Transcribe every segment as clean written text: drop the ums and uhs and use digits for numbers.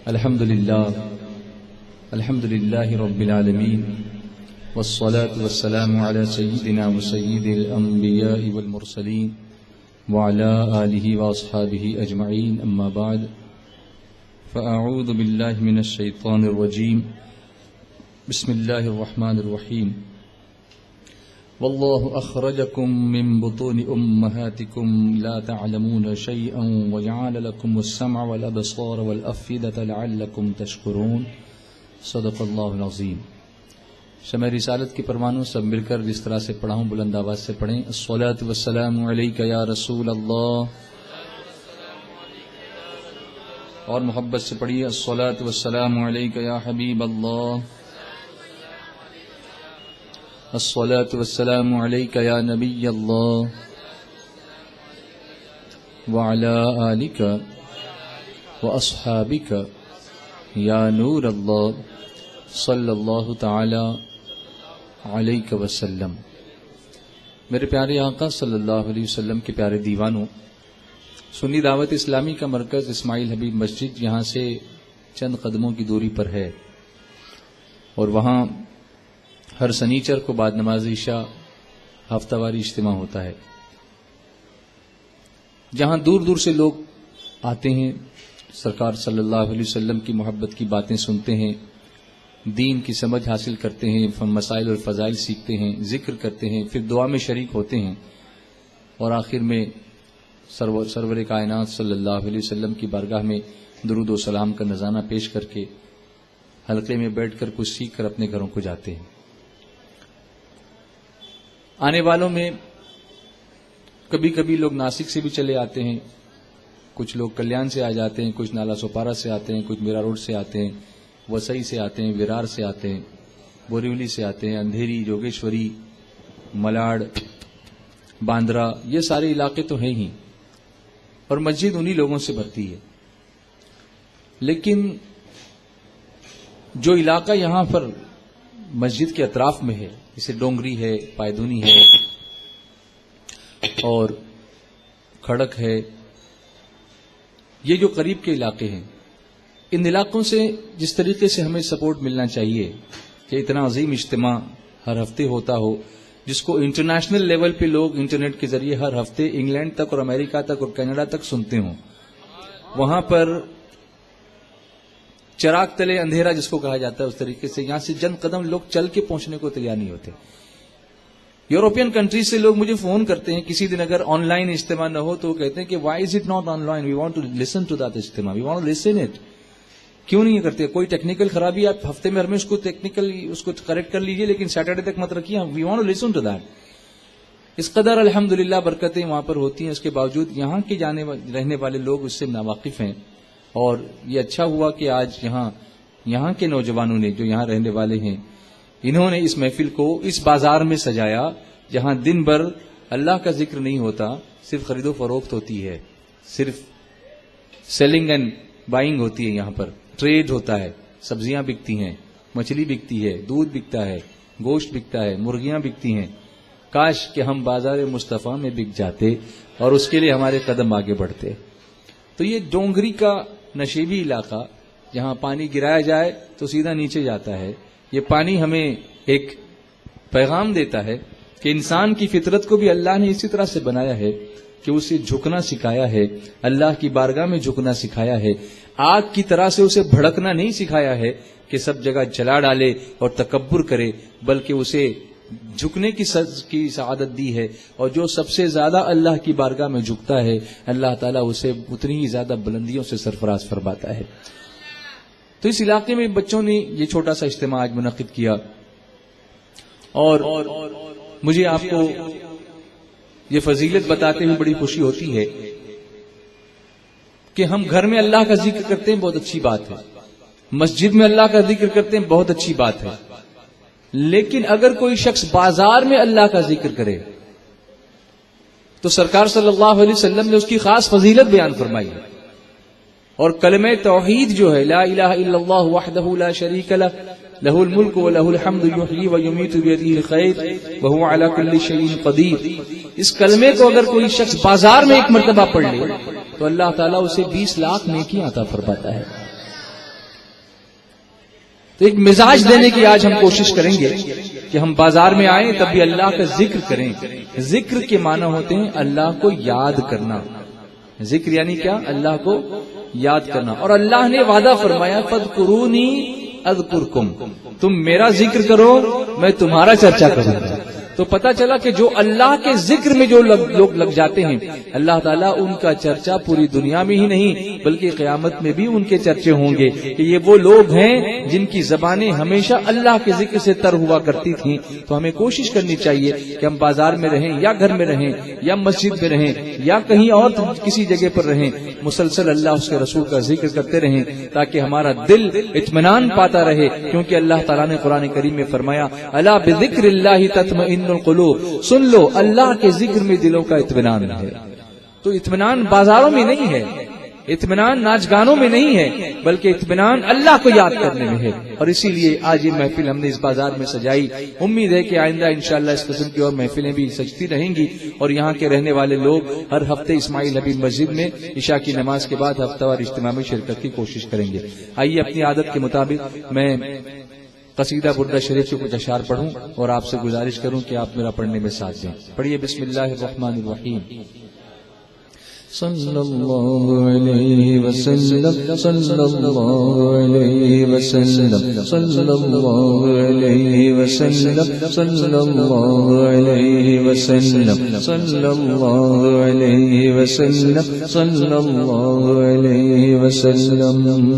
الحمد لله رب العالمين والصلاة والسلام على سيدنا وسيد الأنبياء والمرسلين وعلى آله وأصحابه أجمعين أما بعد فأعوذ بالله من الشيطان الرجيم بسم الله الرحمن الرحيم والله أخرجكم من بطون أمهاتكم لا تعلمون شيئا وجعل لكم السمع والأبصار والأفئدة لعلكم تشكرون صدق اللہ العظیم. شمع رسالت کے پروانوں سب مل کر جس طرح سے پڑھا ہوں بلند آواز سے پڑھیں. الصلاۃ والسلام علیک یا رسول اللہ, اور محبت سے پڑھیے الصلاۃ والسلام علیک یا حبیب اللہ, الصلاۃ والسلام علیک یا نبی اللہ وعلی آلک واصحابک یا نور اللہ صلی اللہ تعالی علیہ وسلم. میرے پیارے آقا صلی اللہ علیہ وسلم کے پیارے دیوانوں, سنی دعوت اسلامی کا مرکز اسماعیل حبیب مسجد یہاں سے چند قدموں کی دوری پر ہے, اور وہاں ہر سنیچر کو بعد نماز عشاء ہفتہ واری اجتماع ہوتا ہے, جہاں دور دور سے لوگ آتے ہیں, سرکار صلی اللہ علیہ وسلم کی محبت کی باتیں سنتے ہیں, دین کی سمجھ حاصل کرتے ہیں, مسائل اور فضائل سیکھتے ہیں, ذکر کرتے ہیں, پھر دعا میں شریک ہوتے ہیں, اور آخر میں سرور کائنات صلی اللہ علیہ وسلم کی بارگاہ میں درود و سلام کا نذرانہ پیش کر کے حلقے میں بیٹھ کر کچھ سیکھ کر اپنے گھروں کو جاتے ہیں. آنے والوں میں کبھی کبھی لوگ ناسک سے بھی چلے آتے ہیں, کچھ لوگ کلیان سے آ جاتے ہیں, کچھ نالا سوپارا سے آتے ہیں, کچھ میرا روڈ سے آتے ہیں, وسئی سے آتے ہیں, ورار سے آتے ہیں, بوریولی سے آتے ہیں, اندھیری, جوگیشوری, ملاڑ, باندرا, یہ سارے علاقے تو ہیں ہی, اور مسجد انہی لوگوں سے بھرتی ہے. لیکن جو علاقہ یہاں پر مسجد کے اطراف میں ہے, جیسے ڈونگری ہے, پائدونی ہے اور کھڑک ہے, یہ جو قریب کے علاقے ہیں, ان علاقوں سے جس طریقے سے ہمیں سپورٹ ملنا چاہیے کہ اتنا عظیم اجتماع ہر ہفتے ہوتا ہو, جس کو انٹرنیشنل لیول پہ لوگ انٹرنیٹ کے ذریعے ہر ہفتے انگلینڈ تک اور امریکہ تک اور کینیڈا تک سنتے ہوں, وہاں پر چراغ تلے اندھیرا جس کو کہا جاتا ہے, اس طریقے سے یہاں سے چند قدم لوگ چل کے پہنچنے کو تیار نہیں ہوتے. یورپین کنٹریز سے لوگ مجھے فون کرتے ہیں, کسی دن اگر آن لائن اجتماع نہ ہو تو وہ کہتے ہیں کہ why is it not online, we want to listen to that اجتماع, we want to listen it. کیوں نہیں کرتے؟ کوئی ٹیکنیکل خرابی آپ ہفتے میں ہر میں اس کو کریکٹ کر لیجئے, لیکن سیٹرڈے تک مت رکھیے. We want to listen to that. اس قدر الحمدللہ برکتیں وہاں پر ہوتی ہیں. اس کے باوجود یہاں کے رہنے والے لوگ اس سے ناواقف ہیں, اور یہ اچھا ہوا کہ آج یہاں کے نوجوانوں نے جو یہاں رہنے والے ہیں, انہوں نے اس محفل کو اس بازار میں سجایا جہاں دن بھر اللہ کا ذکر نہیں ہوتا, صرف خرید و فروخت ہوتی ہے, صرف سیلنگ اینڈ بائنگ ہوتی ہے. یہاں پر ٹریڈ ہوتا ہے, سبزیاں بکتی ہیں, مچھلی بکتی ہے, دودھ بکتا ہے, گوشت بکتا ہے, مرغیاں بکتی ہیں. کاش کہ ہم بازار مصطفیٰ میں بک جاتے اور اس کے لیے ہمارے قدم آگے بڑھتے. تو یہ ڈونگری کا نشیبی علاقہ, جہاں پانی گرایا جائے تو سیدھا نیچے جاتا ہے, یہ پانی ہمیں ایک پیغام دیتا ہے کہ انسان کی فطرت کو بھی اللہ نے اسی طرح سے بنایا ہے کہ اسے جھکنا سکھایا ہے, اللہ کی بارگاہ میں جھکنا سکھایا ہے. آگ کی طرح سے اسے بھڑکنا نہیں سکھایا ہے کہ سب جگہ جلا ڈالے اور تکبر کرے, بلکہ اسے جھکنے کی سعادت دی ہے. اور جو سب سے زیادہ اللہ کی بارگاہ میں جھکتا ہے, اللہ تعالیٰ اسے اتنی ہی زیادہ بلندیوں سے سرفراز فرماتا ہے. تو اس علاقے میں بچوں نے یہ چھوٹا سا اجتماع آج منعقد کیا, اور مجھے آپ کو یہ فضیلت بتاتے ہوئے بڑی خوشی ہوتی ہے کہ ہم گھر میں اللہ کا ذکر کرتے ہیں, بہت اچھی بات ہے. مسجد میں اللہ کا ذکر کرتے ہیں, بہت اچھی بات ہے. لیکن اگر کوئی شخص بازار میں اللہ کا ذکر کرے تو سرکار صلی اللہ علیہ وسلم نے اس کی خاص فضیلت بیان فرمائی ہے. اور کلمہ توحید جو ہے, لا الہ الا اللہ وحدہ لا شریک لہ لہ الملک و لہ الحمد یحیی و یمیت بیدہ الخیر وہو علی کل شیء قدیر, اس کلمے کو اگر کوئی شخص بازار میں ایک مرتبہ پڑھ لے تو اللہ تعالیٰ اسے 20 لاکھ نیکیاں عطا فرماتا ہے. تو ایک مزاج دینے کی آج ہم کوشش کریں گے کہ ہم بازار میں آئیں تب بھی اللہ کا ذکر کریں. ذکر کے معنی ہوتے ہیں اللہ کو یاد کرنا. ذکر یعنی کیا؟ اللہ کو یاد کرنا. اور اللہ نے وعدہ فرمایا فاذکرونی اذکرکم، تم میرا ذکر کرو میں تمہارا چرچا کروں گا. تو پتہ چلا کہ جو اللہ کے ذکر میں جو لوگ لگ جاتے ہیں اللہ تعالیٰ ان کا چرچا پوری دنیا میں ہی نہیں بلکہ قیامت میں بھی ان کے چرچے ہوں گے کہ یہ وہ لوگ ہیں جن کی زبانیں ہمیشہ اللہ کے ذکر سے تر ہوا کرتی تھیں. تو ہمیں کوشش کرنی چاہیے کہ ہم بازار میں رہیں یا گھر میں رہیں یا مسجد میں رہیں یا کہیں اور کسی جگہ پر رہیں، مسلسل اللہ اس کے رسول کا ذکر کرتے رہیں تاکہ ہمارا دل اطمینان پاتا رہے. کیونکہ اللہ تعالیٰ نے قرآن کریم میں فرمایا الا بذکر اللہ تطمئن القلوب، سن لو اللہ کے ذکر میں دلوں کا اطمینان ہے. تو اطمینان بازاروں میں نہیں ہے، اطمینان ناچ گانوں میں نہیں ہے، بلکہ اطمینان اللہ کو یاد کرنے میں ہے. اور اسی لیے آج یہ محفل ہم نے اس بازار میں سجائی. امید ہے کہ آئندہ انشاءاللہ اس قسم کی اور محفلیں بھی سجتی رہیں گی اور یہاں کے رہنے والے لوگ ہر ہفتے اسماعیل حبیب مسجد میں عشاء کی نماز کے بعد ہفتہ وار اجتماع میں شرکت کی کوشش کریں گے. آئیے اپنی عادت کے مطابق میں قصیدہ بردہ شریف سے کچھ اشعار پڑھوں اور آپ سے گزارش کروں کہ آپ میرا پڑھنے میں ساتھ دیں. پڑھیے بسم اللہ الرحمن الرحیم. صلی اللہ علیہ وسلم صلی اللہ علیہ وسلم صلی اللہ علیہ وسلم صلی اللہ علیہ وسلم صلی اللہ علیہ وسلم صلی اللہ علیہ وسلم.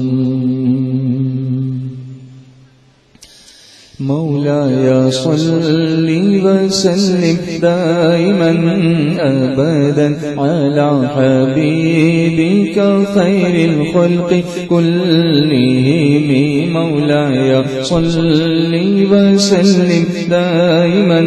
مولاي صل وسلم دائما أبدا على حبيبك خير الخلق كلهم. مولاي صل وسلم دائما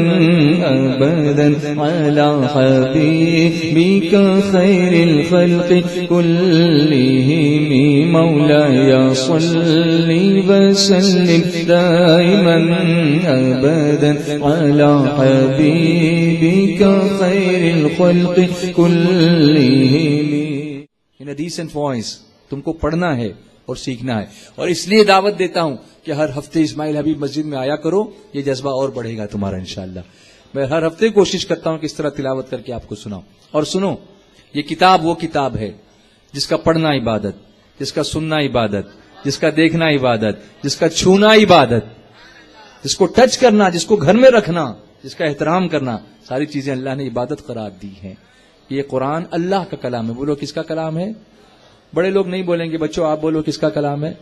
أبدا على حبيبك خير الخلق كلهم. مولاي صل وسلم دائما أبدا على حبيبك خير الخلق كلهم. In a decent voice تم کو پڑھنا ہے اور سیکھنا ہے، اور اس لیے دعوت دیتا ہوں کہ ہر ہفتے اسماعیل حبیب مسجد میں آیا کرو. یہ جذبہ اور بڑھے گا تمہارا انشاءاللہ. میں ہر ہفتے کوشش کرتا ہوں کہ اس طرح تلاوت کر کے آپ کو سناؤں. اور سنو، یہ کتاب وہ کتاب ہے جس کا پڑھنا عبادت، جس کا سننا عبادت، جس کا دیکھنا عبادت، جس کا چھونا عبادت، جس کو ٹچ کرنا، جس کو گھر میں رکھنا، جس کا احترام کرنا، ساری چیزیں اللہ نے عبادت قرار دی ہیں. یہ قرآن اللہ کا کلام ہے. بولو کس کا کلام ہے؟ بڑے لوگ نہیں بولیں گے. بچوں آپ بولو کس کا کلام ہے؟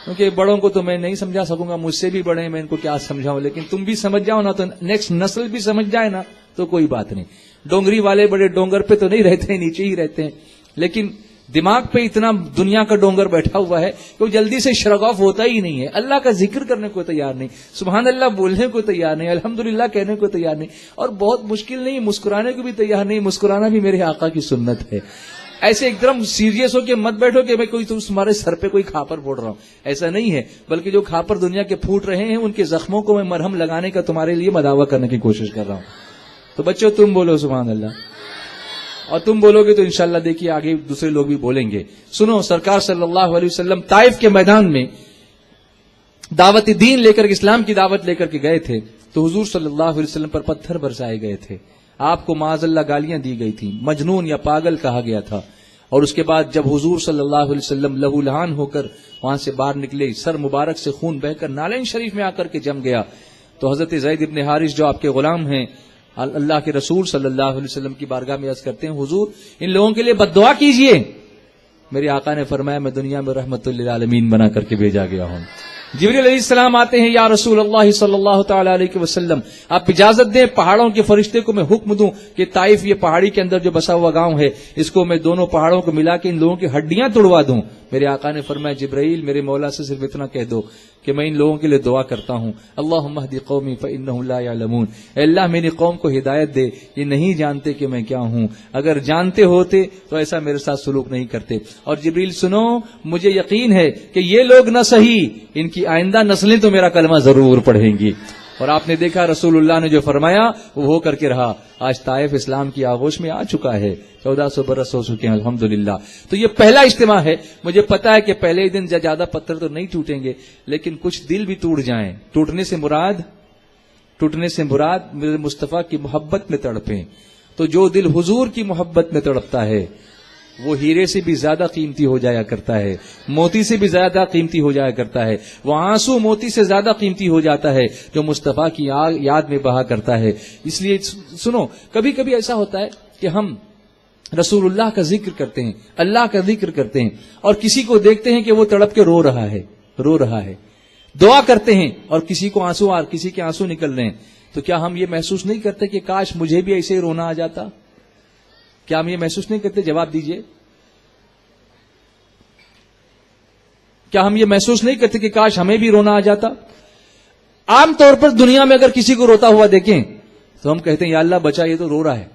کیونکہ بڑوں کو تو میں نہیں سمجھا سکوں گا، مجھ سے بھی بڑے ہیں، میں ان کو کیا سمجھاؤں. لیکن تم بھی سمجھ جاؤ نا تو نیکسٹ نسل بھی سمجھ جائے نا تو کوئی بات نہیں. ڈونگری والے بڑے ڈونگر پہ تو نہیں رہتے ہیں، نیچے ہی رہتے ہیں، لیکن دماغ پہ اتنا دنیا کا ڈونگر بیٹھا ہوا ہے کہ وہ جلدی سے شرگ آف ہوتا ہی نہیں ہے. اللہ کا ذکر کرنے کو تیار نہیں، سبحان اللہ بولنے کو تیار نہیں، الحمدللہ کہنے کو تیار نہیں، اور بہت مشکل نہیں مسکرانے کو بھی تیار نہیں. مسکرانا بھی میرے آقا کی سنت ہے. ایسے ایک دم سیریس ہو کے مت بیٹھو کہ میں کوئی تمہارے سر پہ کوئی کھاپر پھوڑ رہا ہوں، ایسا نہیں ہے. بلکہ جو کھاپر دنیا کے پھوٹ رہے ہیں ان کے زخموں کو میں مرہم لگانے کا تمہارے لیے مداوع کرنے کی کوشش کر رہا ہوں. تو بچوں تم بولو سبحان اللہ، اور تم بولو گے تو انشاءاللہ دیکھیے آگے دوسرے لوگ بھی بولیں گے. سنو، سرکار صلی اللہ علیہ وسلم طائف کے میدان میں دعوت دین لے کر، اسلام کی دعوت لے کر کے گئے تھے تو حضور صلی اللہ علیہ وسلم پر پتھر برسائے گئے تھے. آپ کو معاذ اللہ گالیاں دی گئی تھی، مجنون یا پاگل کہا گیا تھا. اور اس کے بعد جب حضور صلی اللہ علیہ وسلم لہو لہان ہو کر وہاں سے باہر نکلے، سر مبارک سے خون بہ کر نالین شریف میں آ کر کے جم گیا، تو حضرت زید ابن حارث جو آپ کے غلام ہیں اللہ کے رسول صلی اللہ علیہ وسلم کی بارگاہ میں عرض کرتے ہیں حضور ان لوگوں کے لیے بد دعا کیجئے. میرے آقا نے فرمایا میں دنیا میں رحمت للعالمین بنا کر کے بھیجا گیا ہوں. جبریل علیہ السلام آتے ہیں، یا رسول اللہ صلی اللہ تعالی علیہ وسلم آپ اجازت دیں پہاڑوں کے فرشتے کو میں حکم دوں کہ طائف یہ پہاڑی کے اندر جو بسا ہوا گاؤں ہے اس کو میں دونوں پہاڑوں کو ملا کے ان لوگوں کی ہڈیاں توڑوا دوں. میرے آقا نے فرمایا جبرائیل میرے مولا سے صرف اتنا کہہ دو کہ میں ان لوگوں کے لیے دعا کرتا ہوں اللہم اہدی قومی فانہم لا یعلمون. اے اللہ میری قوم کو ہدایت دے، یہ نہیں جانتے کہ میں کیا ہوں، اگر جانتے ہوتے تو ایسا میرے ساتھ سلوک نہیں کرتے. اور جبریل سنو، مجھے یقین ہے کہ یہ لوگ نہ صحیح ان کی آئندہ نسلیں تو میرا کلمہ ضرور پڑھیں گی. اور آپ نے دیکھا رسول اللہ نے جو فرمایا وہ ہو کر کے رہا. آج طائف اسلام کی آغوش میں آ چکا ہے, 1400 برس ہو چکے ہیں الحمدللہ. تو یہ پہلا اجتماع ہے. مجھے پتا ہے کہ پہلے دن زیادہ پتھر تو نہیں ٹوٹیں گے, لیکن کچھ دل بھی ٹوٹ جائیں. ٹوٹنے سے مراد میرے مصطفیٰ کی محبت میں تڑپیں. تو جو دل حضور کی محبت میں تڑپتا ہے وہ ہیرے سے بھی زیادہ قیمتی ہو جایا کرتا ہے, موتی سے بھی زیادہ قیمتی ہو جایا کرتا ہے. وہ آنسو موتی سے زیادہ قیمتی ہو جاتا ہے جو مصطفیٰ کی یاد میں بہا کرتا ہے. اس لیے سنو, کبھی کبھی ایسا ہوتا ہے کہ ہم رسول اللہ کا ذکر کرتے ہیں, اللہ کا ذکر کرتے ہیں, اور کسی کو دیکھتے ہیں کہ وہ تڑپ کے رو رہا ہے. دعا کرتے ہیں اور کسی کے آنسو نکل رہے ہیں. تو کیا ہم یہ محسوس نہیں کرتے کہ کاش مجھے بھی ایسے ہی رونا آ جاتا؟ کیا ہم یہ محسوس نہیں کرتے؟ جواب دیجئے. کیا ہم یہ محسوس نہیں کرتے کہ کاش ہمیں بھی رونا آ جاتا؟ عام طور پر دنیا میں اگر کسی کو روتا ہوا دیکھیں تو ہم کہتے ہیں یا اللہ بچا, یہ تو رو رہا ہے,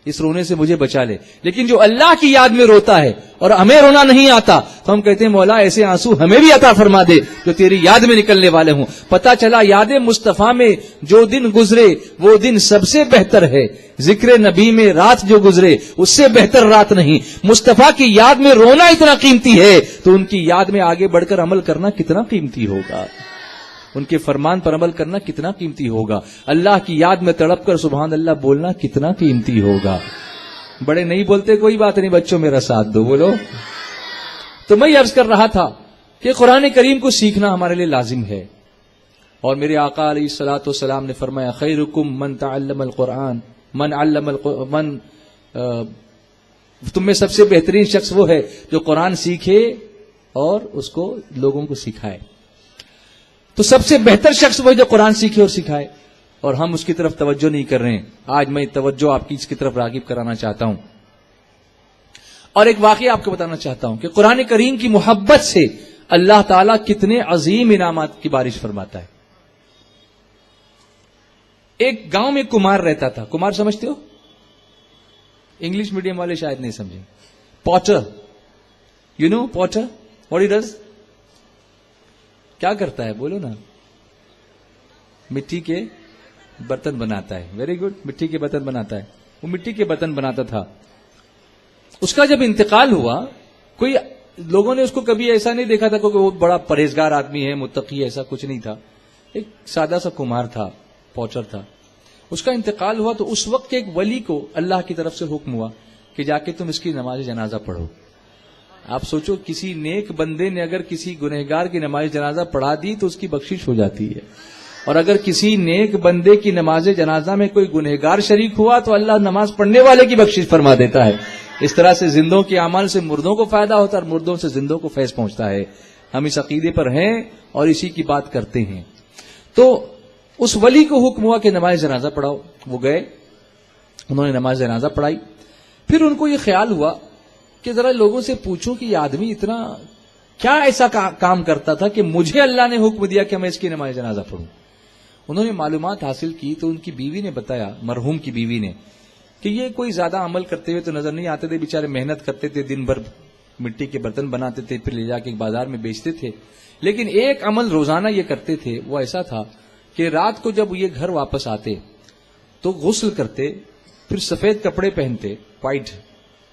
اس رونے سے مجھے بچا لے. لیکن جو اللہ کی یاد میں روتا ہے اور ہمیں رونا نہیں آتا تو ہم کہتے ہیں مولا ایسے آنسو ہمیں بھی عطا فرما دے جو تیری یاد میں نکلنے والے ہوں. پتا چلا یاد مصطفیٰ میں جو دن گزرے وہ دن سب سے بہتر ہے. ذکر نبی میں رات جو گزرے اس سے بہتر رات نہیں. مصطفیٰ کی یاد میں رونا اتنا قیمتی ہے تو ان کی یاد میں آگے بڑھ کر عمل کرنا کتنا قیمتی ہوگا, ان کے فرمان پر عمل کرنا کتنا قیمتی ہوگا. اللہ کی یاد میں تڑپ کر سبحان اللہ بولنا کتنا قیمتی ہوگا. بڑے نہیں بولتے, کوئی بات نہیں بچوں میرا ساتھ دو, بولو. تو میں یہ عرض کر رہا تھا کہ قرآن کریم کو سیکھنا ہمارے لیے لازم ہے. اور میرے آقا علیہ الصلوۃ والسلام نے فرمایا خیرکم من تعلم القرآن تم میں سب سے بہترین شخص وہ ہے جو قرآن سیکھے اور اس کو لوگوں کو سکھائے. تو سب سے بہتر شخص وہ جو قرآن سیکھے اور سکھائے, اور ہم اس کی طرف توجہ نہیں کر رہے ہیں. آج میں توجہ آپ کی اس کی طرف راغب کرانا چاہتا ہوں اور ایک واقعہ آپ کو بتانا چاہتا ہوں کہ قرآن کریم کی محبت سے اللہ تعالیٰ کتنے عظیم انعامات کی بارش فرماتا ہے. ایک گاؤں میں کمار رہتا تھا. کمار سمجھتے ہو؟ انگلش میڈیم والے شاید نہیں سمجھیں. Potter, you know Potter, what he does, کیا کرتا ہے بولو نا؟ مٹی کے برتن بناتا ہے. ویری گڈ, مٹی کے برتن بناتا ہے. وہ مٹی کے برتن بناتا تھا. اس کا جب انتقال ہوا, کوئی لوگوں نے اس کو کبھی ایسا نہیں دیکھا تھا کہ وہ بڑا پرہیزگار آدمی ہے, متقی, ایسا کچھ نہیں تھا. ایک سادہ سا کمار تھا, پوچر تھا. اس کا انتقال ہوا تو اس وقت کے ایک ولی کو اللہ کی طرف سے حکم ہوا کہ جا کے تم اس کی نماز جنازہ پڑھو. آپ سوچو, کسی نیک بندے نے اگر کسی گنہگار کی نماز جنازہ پڑھا دی تو اس کی بخشش ہو جاتی ہے, اور اگر کسی نیک بندے کی نماز جنازہ میں کوئی گنہگار شریک ہوا تو اللہ نماز پڑھنے والے کی بخشش فرما دیتا ہے. اس طرح سے زندوں کے اعمال سے مردوں کو فائدہ ہوتا ہے اور مردوں سے زندوں کو فیض پہنچتا ہے. ہم اس عقیدے پر ہیں اور اسی کی بات کرتے ہیں. تو اس ولی کو حکم ہوا کہ نماز جنازہ پڑھاؤ. وہ گئے, انہوں نے نماز جنازہ پڑھائی. پھر ان کو یہ خیال ہوا کہ ذرا لوگوں سے پوچھوں کہ یہ آدمی اتنا کیا ایسا کام کرتا تھا کہ مجھے اللہ نے حکم دیا کہ میں اس کی نماز جنازہ پڑھوں. انہوں نے معلومات حاصل کی تو ان کی بیوی نے بتایا, مرحوم کی بیوی نے, کہ یہ کوئی زیادہ عمل کرتے ہوئے تو نظر نہیں آتے تھے. بیچارے محنت کرتے تھے, دن بھر مٹی کے برتن بناتے تھے, پھر لے جا کے بازار میں بیچتے تھے. لیکن ایک عمل روزانہ یہ کرتے تھے, وہ ایسا تھا کہ رات کو جب یہ گھر واپس آتے تو غسل کرتے, پھر سفید کپڑے پہنتے, وائٹ,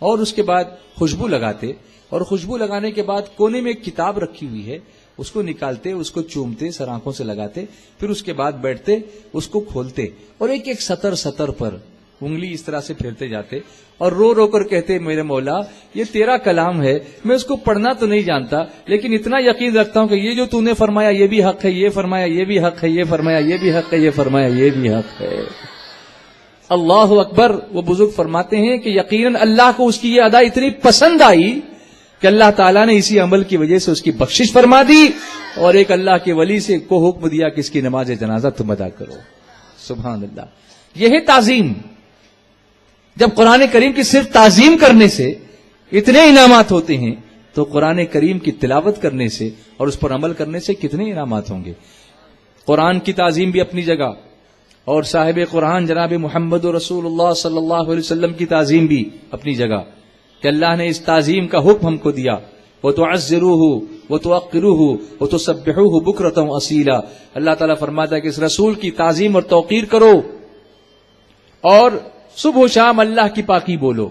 اور اس کے بعد خوشبو لگاتے, اور خوشبو لگانے کے بعد کونے میں ایک کتاب رکھی ہوئی ہے اس کو نکالتے, اس کو چومتے, سر آنکھوں سے لگاتے, پھر اس کے بعد بیٹھتے, اس کو کھولتے اور ایک ایک سطر پر انگلی اس طرح سے پھیرتے جاتے اور رو رو کر کہتے میرے مولا یہ تیرا کلام ہے, میں اس کو پڑھنا تو نہیں جانتا لیکن اتنا یقین رکھتا ہوں کہ یہ جو تو نے فرمایا یہ بھی حق ہے, یہ فرمایا یہ بھی حق ہے, یہ فرمایا یہ بھی حق ہے, یہ فرمایا یہ بھی حق ہے. اللہ اکبر. وہ بزرگ فرماتے ہیں کہ یقیناً اللہ کو اس کی یہ ادا اتنی پسند آئی کہ اللہ تعالیٰ نے اسی عمل کی وجہ سے اس کی بخشش فرما دی اور ایک اللہ کے ولی سے کو حکم دیا کہ اس کی نماز جنازہ تم ادا کرو. سبحان اللہ. یہ ہے تعظیم. جب قرآن کریم کی صرف تعظیم کرنے سے اتنے انعامات ہوتے ہیں تو قرآن کریم کی تلاوت کرنے سے اور اس پر عمل کرنے سے کتنے انعامات ہوں گے. قرآن کی تعظیم بھی اپنی جگہ اور صاحب قرآن جناب محمد رسول اللہ صلی اللہ علیہ وسلم کی تعظیم بھی اپنی جگہ کہ اللہ نے اس تعظیم کا حکم ہم کو دیا. وَتُعَزِّرُوهُ وتوقروه وتسبحوه بکرۃ واصیلا. اللہ تعالیٰ فرماتا ہے کہ اس رسول کی تعظیم اور توقیر کرو اور صبح و شام اللہ کی پاکی بولو.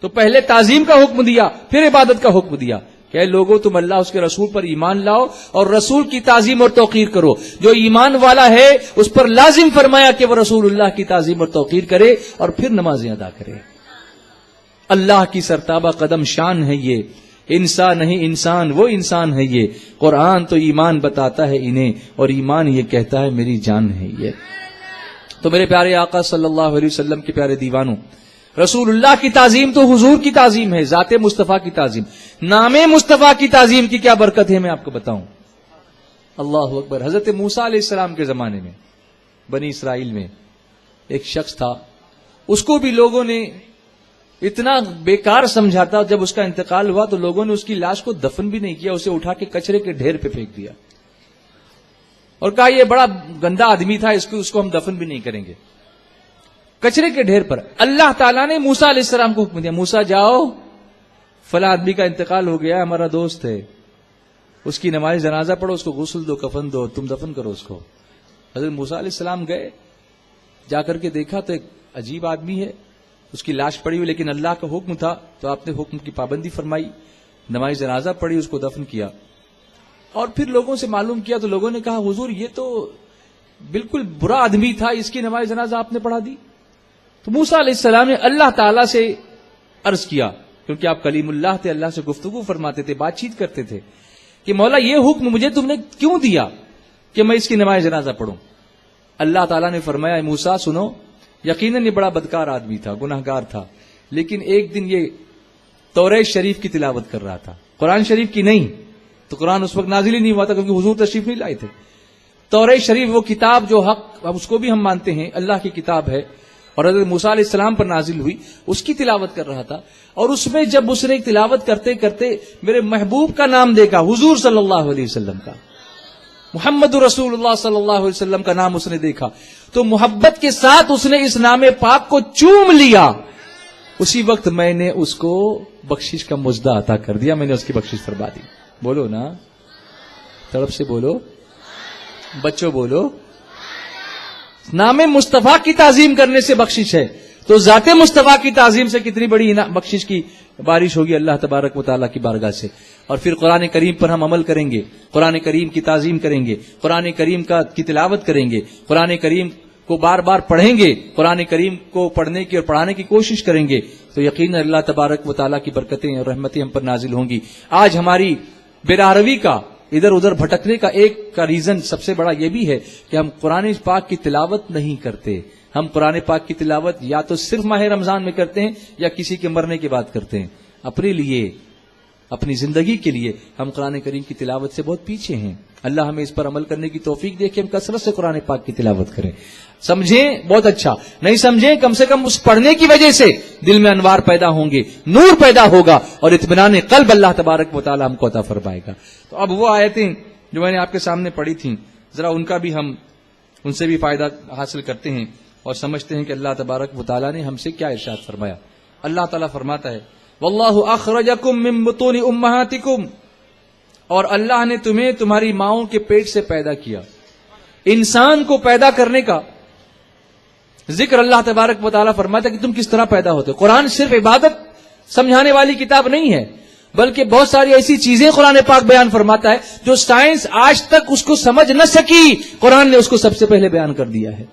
تو پہلے تعظیم کا حکم دیا، پھر عبادت کا حکم دیا کہ اے لوگوں تم اللہ اس کے رسول پر ایمان لاؤ اور رسول کی تعظیم اور توقیر کرو. جو ایمان والا ہے اس پر لازم فرمایا کہ وہ رسول اللہ کی تعظیم اور توقیر کرے اور پھر نمازیں ادا کرے. اللہ کی سرتابہ قدم شان ہے یہ، انسان نہیں انسان، وہ انسان ہے یہ. قرآن تو ایمان بتاتا ہے انہیں اور ایمان یہ کہتا ہے میری جان ہے یہ. تو میرے پیارے آقا صلی اللہ علیہ وسلم کے پیارے دیوانوں، رسول اللہ کی تعظیم تو حضور کی تعظیم ہے، ذات مصطفیٰ کی تعظیم. نام مصطفیٰ کی تعظیم کی کیا برکت ہے میں آپ کو بتاؤں. اللہ اکبر. حضرت موسیٰ علیہ السلام کے زمانے میں بنی اسرائیل میں ایک شخص تھا، اس کو بھی لوگوں نے اتنا بیکار سمجھا تھا. جب اس کا انتقال ہوا تو لوگوں نے اس کی لاش کو دفن بھی نہیں کیا، اسے اٹھا کے کچرے کے ڈھیر پہ پھینک دیا اور کہا یہ بڑا گندا آدمی تھا، اس کو ہم دفن بھی نہیں کریں گے. کچرے کے ڈھیر پر اللہ تعالیٰ نے موسیٰ علیہ السلام کو حکم دیا، موسیٰ جاؤ فلاں آدمی کا انتقال ہو گیا، ہمارا دوست ہے، اس کی نماز جنازہ پڑھو، اس کو غسل دو، کفن دو، تم دفن کرو اس کو. حضرت موسیٰ علیہ السلام گئے، جا کر کے دیکھا تو ایک عجیب آدمی ہے، اس کی لاش پڑی ہوئی، لیکن اللہ کا حکم تھا تو آپ نے حکم کی پابندی فرمائی، نماز جنازہ پڑھی، اس کو دفن کیا. اور پھر لوگوں سے معلوم کیا تو لوگوں نے کہا حضور یہ تو بالکل برا آدمی تھا، اس کی نماز جنازہ آپ نے پڑھا دی. تو موسیٰ علیہ السلام نے اللہ تعالیٰ سے عرض کیا، کیونکہ آپ کلیم اللہ تھے، اللہ سے گفتگو فرماتے تھے، بات چیت کرتے تھے، کہ مولا یہ حکم مجھے تم نے کیوں دیا کہ میں اس کی نماز جنازہ پڑھوں. اللہ تعالیٰ نے فرمایا اے موسیٰ سنو، یقیناً یہ بڑا بدکار آدمی تھا، گناہگار تھا، لیکن ایک دن یہ توریت شریف کی تلاوت کر رہا تھا، قرآن شریف کی نہیں، تو قرآن اس وقت نازل ہی نہیں ہوا تھا کیونکہ حضور تشریف نہیں لائے تھے. توریت شریف وہ کتاب جو حق اب اس کو بھی ہم مانتے ہیں اللہ کی کتاب ہے اور حضرت موسیٰ علیہ السلام پر نازل ہوئی، اس کی تلاوت کر رہا تھا. اور اس میں جب اس نے تلاوت کرتے کرتے میرے محبوب کا نام دیکھا، حضور صلی اللہ علیہ وسلم کا، محمد رسول اللہ صلی اللہ علیہ وسلم کا نام اس نے دیکھا تو محبت کے ساتھ اس نے اس نام پاک کو چوم لیا. اسی وقت میں نے اس کو بخشش کا مزدہ عطا کر دیا، میں نے اس کی بخشش فرما دی. بولو نا، طرف سے بولو، بچوں بولو. نام مصطفیٰ کی تعظیم کرنے سے بخشش ہے، تو ذات مصطفیٰ کی تعظیم سے کتنی بڑی بخشش کی بارش ہوگی اللہ تبارک و تعالیٰ کی بارگاہ سے. اور پھر قرآن کریم پر ہم عمل کریں گے، قرآن کریم کی تعظیم کریں گے، قرآن کریم کی تلاوت کریں گے، قرآن کریم کو بار بار پڑھیں گے، قرآن کریم کو پڑھنے کی اور پڑھانے کی کوشش کریں گے، تو یقیناً اللہ تبارک و تعالیٰ کی برکتیں اور رحمتیں ہم پر نازل ہوں گی. آج ہماری بےراروی کا، ادھر ادھر بھٹکنے کا ایک کا ریزن سب سے بڑا یہ بھی ہے کہ ہم قرآن پاک کی تلاوت نہیں کرتے. ہم قرآن پاک کی تلاوت یا تو صرف ماہ رمضان میں کرتے ہیں یا کسی کے مرنے کے بعد کرتے ہیں. اپنے لیے، اپنی زندگی کے لیے ہم قرآن کریم کی تلاوت سے بہت پیچھے ہیں. اللہ ہمیں اس پر عمل کرنے کی توفیق دے کہ ہم کثرت سے قرآن پاک کی تلاوت کریں. سمجھیں بہت اچھا، نہیں سمجھیں کم سے کم اس پڑھنے کی وجہ سے دل میں انوار پیدا ہوں گے، نور پیدا ہوگا اور اطمینان قلب اللہ تبارک و تعالی ہم کو عطا فرمائے گا. تو اب وہ آیتیں جو میں نے آپ کے سامنے پڑھی تھیں، ذرا ان کا بھی ہم ان سے بھی فائدہ حاصل کرتے ہیں اور سمجھتے ہیں کہ اللہ تبارک و تعالی نے ہم سے کیا ارشاد فرمایا. اللہ تعالیٰ فرماتا ہے واللہ اخرجکم من بطون امہاتکم، اور اللہ نے تمہیں تمہاری ماؤں کے پیٹ سے پیدا کیا. انسان کو پیدا کرنے کا ذکر اللہ تبارک و تعالیٰ فرماتا ہے کہ تم کس طرح پیدا ہوتے. قرآن صرف عبادت سمجھانے والی کتاب نہیں ہے، بلکہ بہت ساری ایسی چیزیں قرآن پاک بیان فرماتا ہے جو سائنس آج تک اس کو سمجھ نہ سکی، قرآن نے اس کو سب سے پہلے بیان کر دیا ہے.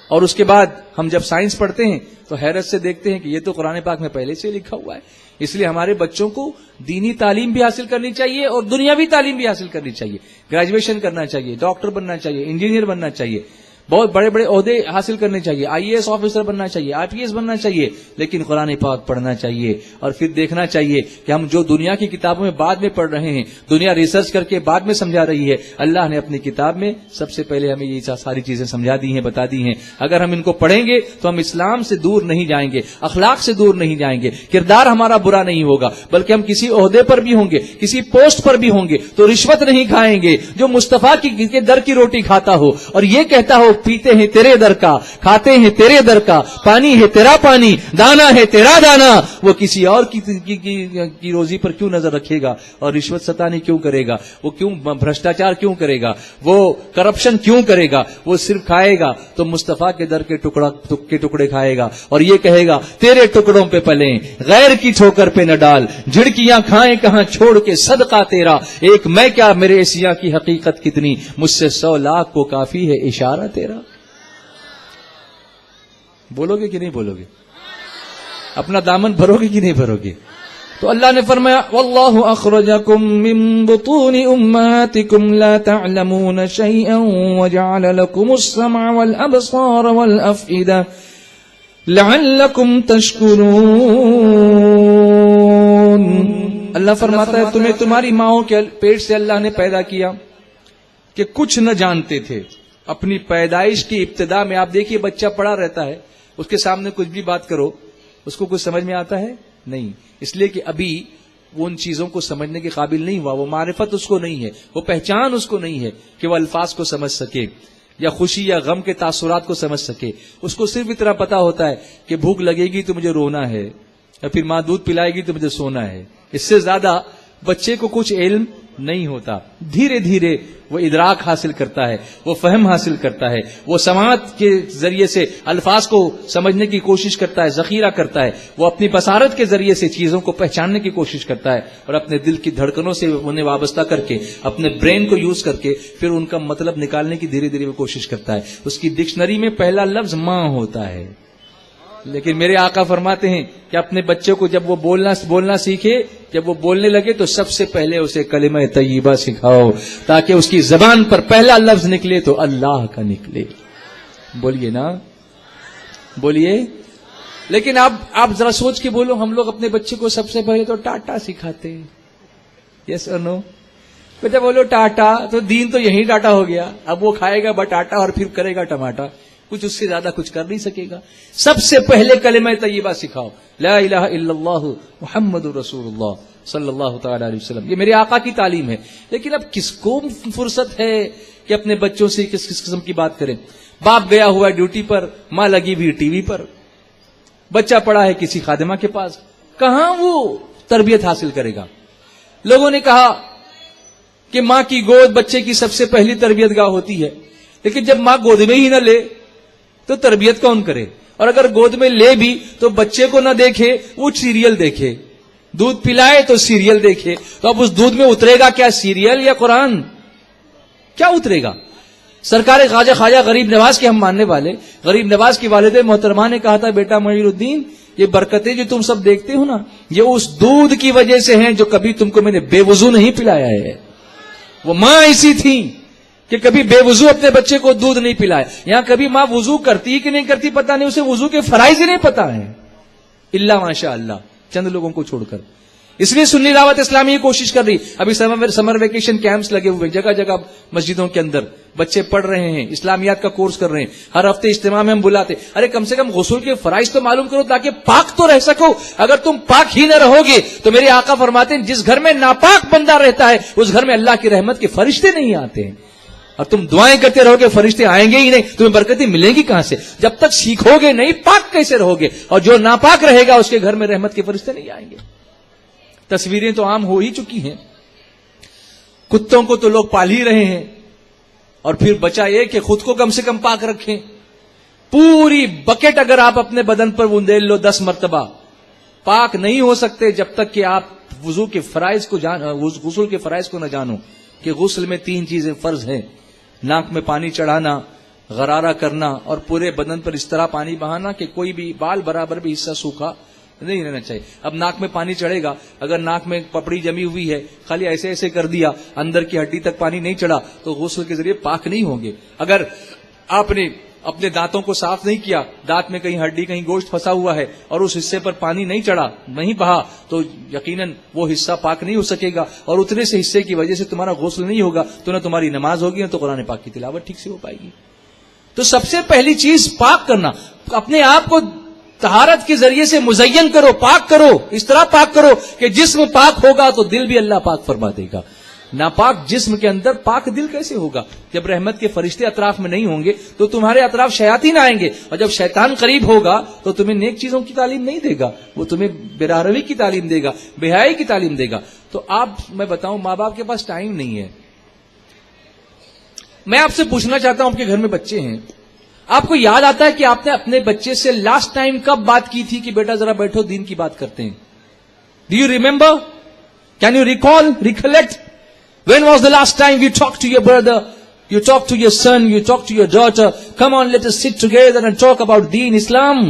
اور اس کے بعد ہم جب سائنس پڑھتے ہیں تو حیرت سے دیکھتے ہیں کہ یہ تو قرآن پاک میں پہلے سے لکھا ہوا ہے. اس لیے ہمارے بچوں کو دینی تعلیم بھی حاصل کرنی چاہیے اور دنیاوی تعلیم بھی حاصل کرنی چاہیے. گریجویشن کرنا چاہیے، ڈاکٹر بننا چاہیے، انجینئر بننا چاہیے، بہت بڑے بڑے عہدے حاصل کرنے چاہیے، IAS آفیسر بننا چاہیے، IPS بننا چاہیے، لیکن قرآن پاک پڑھنا چاہیے. اور پھر دیکھنا چاہیے کہ ہم جو دنیا کی کتابوں میں بعد میں پڑھ رہے ہیں، دنیا ریسرچ کر کے بعد میں سمجھا رہی ہے، اللہ نے اپنی کتاب میں سب سے پہلے ہمیں یہ ساری چیزیں سمجھا دی ہیں، بتا دی ہیں. اگر ہم ان کو پڑھیں گے تو ہم اسلام سے دور نہیں جائیں گے، اخلاق سے دور نہیں جائیں گے، کردار ہمارا برا نہیں ہوگا، بلکہ ہم کسی عہدے پر بھی ہوں گے، کسی پوسٹ پر بھی ہوں گے تو رشوت نہیں کھائیں گے. جو مصطفیٰ کے در کی روٹی کھاتا ہو اور یہ کہتا ہو پیتے ہیں تیرے در کا، کھاتے ہیں تیرے در کا، پانی ہے تیرا پانی، دانا ہے تیرا دانا، وہ کسی اور کی روزی پر کیوں نظر رکھے گا اور رشوت ستانی کیوں کرے گا، وہ کیوں بھرشٹاچار کیوں کرے گا، وہ کرپشن کیوں کرے گا، وہ صرف کھائے گا تو مصطفیٰ کے در کے ٹکڑے کھائے گا اور یہ کہے گا تیرے ٹکڑوں پہ پلیں، غیر کی ٹھوکر پہ نہ ڈال، جھڑکیاں کھائیں کہاں چھوڑ کے صدقہ تیرا، ایک میں کیا میرے ایسیا کی حقیقت کتنی، مجھ سے 100 لاکھ کو کافی ہے اشارہ تیرا۔ بولو گے کہ نہیں بولو گے؟ اپنا دامن بھرو گے کہ نہیں بھرو گے؟ تو اللہ نے فرمایا واللہ اخرجکم من بطون امہاتکم لا تعلمون شیئا وجعل لکم السمع والابصار والافئدہ لعلکم تشکرون۔ اللہ فرماتا ہے تمہیں تمہاری ماؤں کے پیٹ سے اللہ نے پیدا کیا کہ کچھ نہ جانتے تھے۔ اپنی پیدائش کی ابتدا میں آپ دیکھیے بچہ پڑا رہتا ہے، اس کے سامنے کچھ بھی بات کرو اس کو کچھ سمجھ میں آتا ہے نہیں، اس لیے کہ ابھی وہ ان چیزوں کو سمجھنے کے قابل نہیں ہوا، وہ معرفت اس کو نہیں ہے، وہ پہچان اس کو نہیں ہے کہ وہ الفاظ کو سمجھ سکے یا خوشی یا غم کے تاثرات کو سمجھ سکے۔ اس کو صرف اتنا پتا ہوتا ہے کہ بھوک لگے گی تو مجھے رونا ہے، یا پھر ماں دودھ پلائے گی تو مجھے سونا ہے۔ اس سے زیادہ بچے کو کچھ علم نہیں ہوتا۔ دھیرے دھیرے وہ ادراک حاصل کرتا ہے، وہ فہم حاصل کرتا ہے، وہ سماعت کے ذریعے سے الفاظ کو سمجھنے کی کوشش کرتا ہے، ذخیرہ کرتا ہے، وہ اپنی بصارت کے ذریعے سے چیزوں کو پہچاننے کی کوشش کرتا ہے اور اپنے دل کی دھڑکنوں سے انہیں وابستہ کر کے اپنے برین کو یوز کر کے پھر ان کا مطلب نکالنے کی دھیرے دھیرے وہ کوشش کرتا ہے۔ اس کی ڈکشنری میں پہلا لفظ ماں ہوتا ہے، لیکن میرے آقا فرماتے ہیں کہ اپنے بچے کو جب وہ بولنا سیکھے، جب وہ بولنے لگے تو سب سے پہلے اسے کلمہ طیبہ سکھاؤ تاکہ اس کی زبان پر پہلا لفظ نکلے تو اللہ کا نکلے۔ بولیے نا، بولیے۔ لیکن آپ ذرا سوچ کے بولو، ہم لوگ اپنے بچے کو سب سے پہلے تو ٹاٹا سکھاتے ہیں، یس اور نو؟ بیٹا بولو ٹاٹا، تو دین تو یہی ٹاٹا ہو گیا۔ اب وہ کھائے گا بٹاٹا اور پھر کرے گا ٹماٹا، کچھ اس سے زیادہ کچھ کر نہیں سکے گا۔ سب سے پہلے کلمہ طیبہ سکھاؤ، لا الہ الا اللہ محمد رسول اللہ صلی اللہ تعالی علیہ وسلم۔ یہ میرے آقا کی تعلیم ہے، لیکن اب کس کو فرصت ہے کہ اپنے بچوں سے کس قسم کی بات کریں؟ باپ گیا ہوا ہے ڈیوٹی پر، ماں لگی بھی ٹی وی پر، بچہ پڑا ہے کسی خادمہ کے پاس، کہاں وہ تربیت حاصل کرے گا؟ لوگوں نے کہا کہ ماں کی گود بچے کی سب سے پہلی تربیت گاہ ہوتی ہے، لیکن جب ماں گود میں ہی نہ لے تو تربیت کون کرے؟ اور اگر گود میں لے بھی تو بچے کو نہ دیکھے، وہ سیریل دیکھے، دودھ پلائے تو سیریل دیکھے، تو اب اس دودھ میں اترے گا کیا، سیریل یا قرآن؟ کیا اترے گا؟ سرکار خواجہ غریب نواز کے ہم ماننے والے غریب نواز کی والد محترمہ نے کہا تھا بیٹا معیر الدین، یہ برکتیں جو تم سب دیکھتے ہو نا، یہ اس دودھ کی وجہ سے ہیں جو کبھی تم کو میں نے بے وضو نہیں پلایا ہے۔ وہ ماں ایسی تھی کہ کبھی بے وضو اپنے بچے کو دودھ نہیں پلایا۔ یہاں کبھی ماں وضو کرتی کہ نہیں کرتی پتہ نہیں، اسے وضو کے فرائض ہی نہیں پتہ ہے، الا ماشاء اللہ چند لوگوں کو چھوڑ کر۔ اس لیے سنی دعوت اسلامی کوشش کر رہی، ابھی سمر ویکیشن کیمپس لگے ہوئے جگہ جگہ مسجدوں کے اندر، بچے پڑھ رہے ہیں، اسلامیات کا کورس کر رہے ہیں، ہر ہفتے اجتماع میں ہم بلاتے، ارے کم سے کم غسل کے فرائض تو معلوم کرو تاکہ پاک تو رہ سکو۔ اگر تم پاک ہی نہ رہو گے تو میرے آقا فرماتے ہیں جس گھر میں ناپاک بندہ رہتا ہے اس گھر میں اللہ کی رحمت کے فرشتے نہیں آتے ہیں، اور تم دعائیں کرتے رہو گے فرشتے آئیں گے ہی نہیں، تمہیں برکتیں ملیں گی کہاں سے؟ جب تک سیکھو گے نہیں پاک کیسے رہو گے؟ اور جو ناپاک رہے گا اس کے گھر میں رحمت کے فرشتے نہیں آئیں گے۔ تصویریں تو عام ہو ہی چکی ہیں، کتوں کو تو لوگ پال ہی رہے ہیں، اور پھر بچا یہ کہ خود کو کم سے کم پاک رکھیں۔ پوری بکٹ اگر آپ اپنے بدن پر وندیل لو 10 مرتبہ، پاک نہیں ہو سکتے جب تک کہ آپ وضو کے فرائض کو غسل کے فرائض کو نہ جانو کہ غسل میں 3 چیزیں فرض ہیں: ناک میں پانی چڑھانا، غرارہ کرنا، اور پورے بدن پر اس طرح پانی بہانا کہ کوئی بھی بال برابر بھی حصہ سوکھا نہیں رہنا چاہیے۔ اب ناک میں پانی چڑھے گا، اگر ناک میں پپڑی جمی ہوئی ہے، خالی ایسے ایسے کر دیا، اندر کی ہڈی تک پانی نہیں چڑھا تو غسل کے ذریعے پاک نہیں ہوں گے۔ اگر آپ نے اپنے دانتوں کو صاف نہیں کیا، دانت میں کہیں ہڈی کہیں گوشت پھنسا ہوا ہے اور اس حصے پر پانی نہیں چڑھا، نہیں بہا، تو یقیناً وہ حصہ پاک نہیں ہو سکے گا، اور اتنے سے حصے کی وجہ سے تمہارا غسل نہیں ہوگا، تو نہ تمہاری نماز ہوگی نہ تو قرآن پاک کی تلاوت ٹھیک سے ہو پائے گی۔ تو سب سے پہلی چیز پاک کرنا، اپنے آپ کو طہارت کے ذریعے سے مزین کرو، پاک کرو، اس طرح پاک کرو کہ جسم پاک ہوگا تو دل بھی اللہ پاک فرما دے گا۔ ناپاک جسم کے اندر پاک دل کیسے ہوگا؟ جب رحمت کے فرشتے اطراف میں نہیں ہوں گے تو تمہارے اطراف شیاطین آئیں گے، اور جب شیطان قریب ہوگا تو تمہیں نیک چیزوں کی تعلیم نہیں دے گا، وہ تمہیں براروی کی تعلیم دے گا، بے حیائی کی تعلیم دے گا. تو میں بتاؤں، ماں باپ کے پاس ٹائم نہیں ہے. میں آپ سے پوچھنا چاہتا ہوں، آپ کے گھر میں بچے ہیں، آپ کو یاد آتا ہے کہ آپ نے اپنے بچے سے لاسٹ ٹائم کب بات کی تھی کہ بیٹا ذرا بیٹھو دین کی بات کرتے ہیں؟ Do you remember? Can you recall, recollect? When was the last time you talked to your brother, you talked to your son, you talked to your daughter, come on let us sit together and talk about deen, Islam?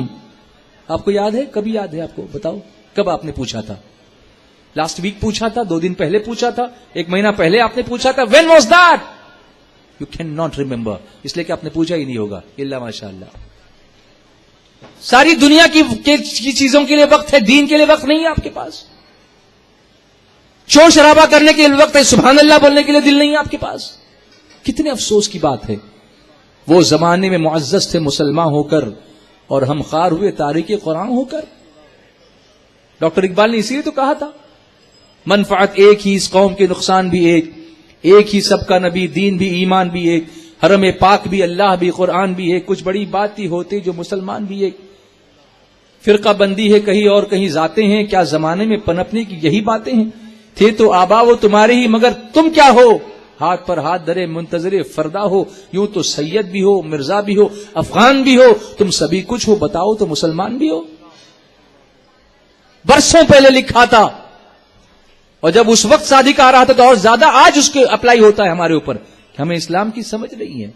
آپ کو یاد ہے؟ کبھی یاد ہے آپ کو؟ بتاؤ کب آپ نے پوچھا تھا؟ لاسٹ ویک پوچھا تھا؟ 2 دن پہلے پوچھا تھا؟ 1 مہینہ پہلے آپ نے پوچھا تھا؟ When was that? You cannot remember. اس لیے کہ آپ نے پوچھا ہی نہیں ہوگا. اللہ ماشاء اللہ. ساری دنیا کی چیزوں کے لیے وقت ہے، دین کے لیے وقت نہیں ہے آپ کے پاس. شور شرابہ کرنے کے لیے وقت ہے، سبحان اللہ بولنے کے لیے دل نہیں ہے آپ کے پاس. کتنے افسوس کی بات ہے. وہ زمانے میں معزز تھے مسلمان ہو کر اور ہم خوار ہوئے تاریخ قرآن ہو کر. ڈاکٹر اقبال نے اسی لیے تو کہا تھا منفعت ایک ہی، اس قوم کے نقصان بھی ایک ہی، سب کا نبی، دین بھی، ایمان بھی ایک، حرم پاک بھی، اللہ بھی، قرآن بھی ایک. کچھ بڑی بات ہی ہوتی جو مسلمان بھی ایک. فرقہ بندی ہے کہیں اور کہیں ذاتیں ہیں، کیا زمانے میں پنپنے کی یہی باتیں ہیں؟ تھے تو آبا وہ تمہارے ہی، مگر تم کیا ہو؟ ہاتھ پر ہاتھ درے منتظر فردا ہو. یوں تو سید بھی ہو، مرزا بھی ہو، افغان بھی ہو، تم سبھی کچھ ہو، بتاؤ تو مسلمان بھی ہو. برسوں پہلے لکھا تھا، اور جب اس وقت صادق آ رہا تھا تو اور زیادہ آج اس کے اپلائی ہوتا ہے ہمارے اوپر کہ ہمیں اسلام کی سمجھ نہیں ہے.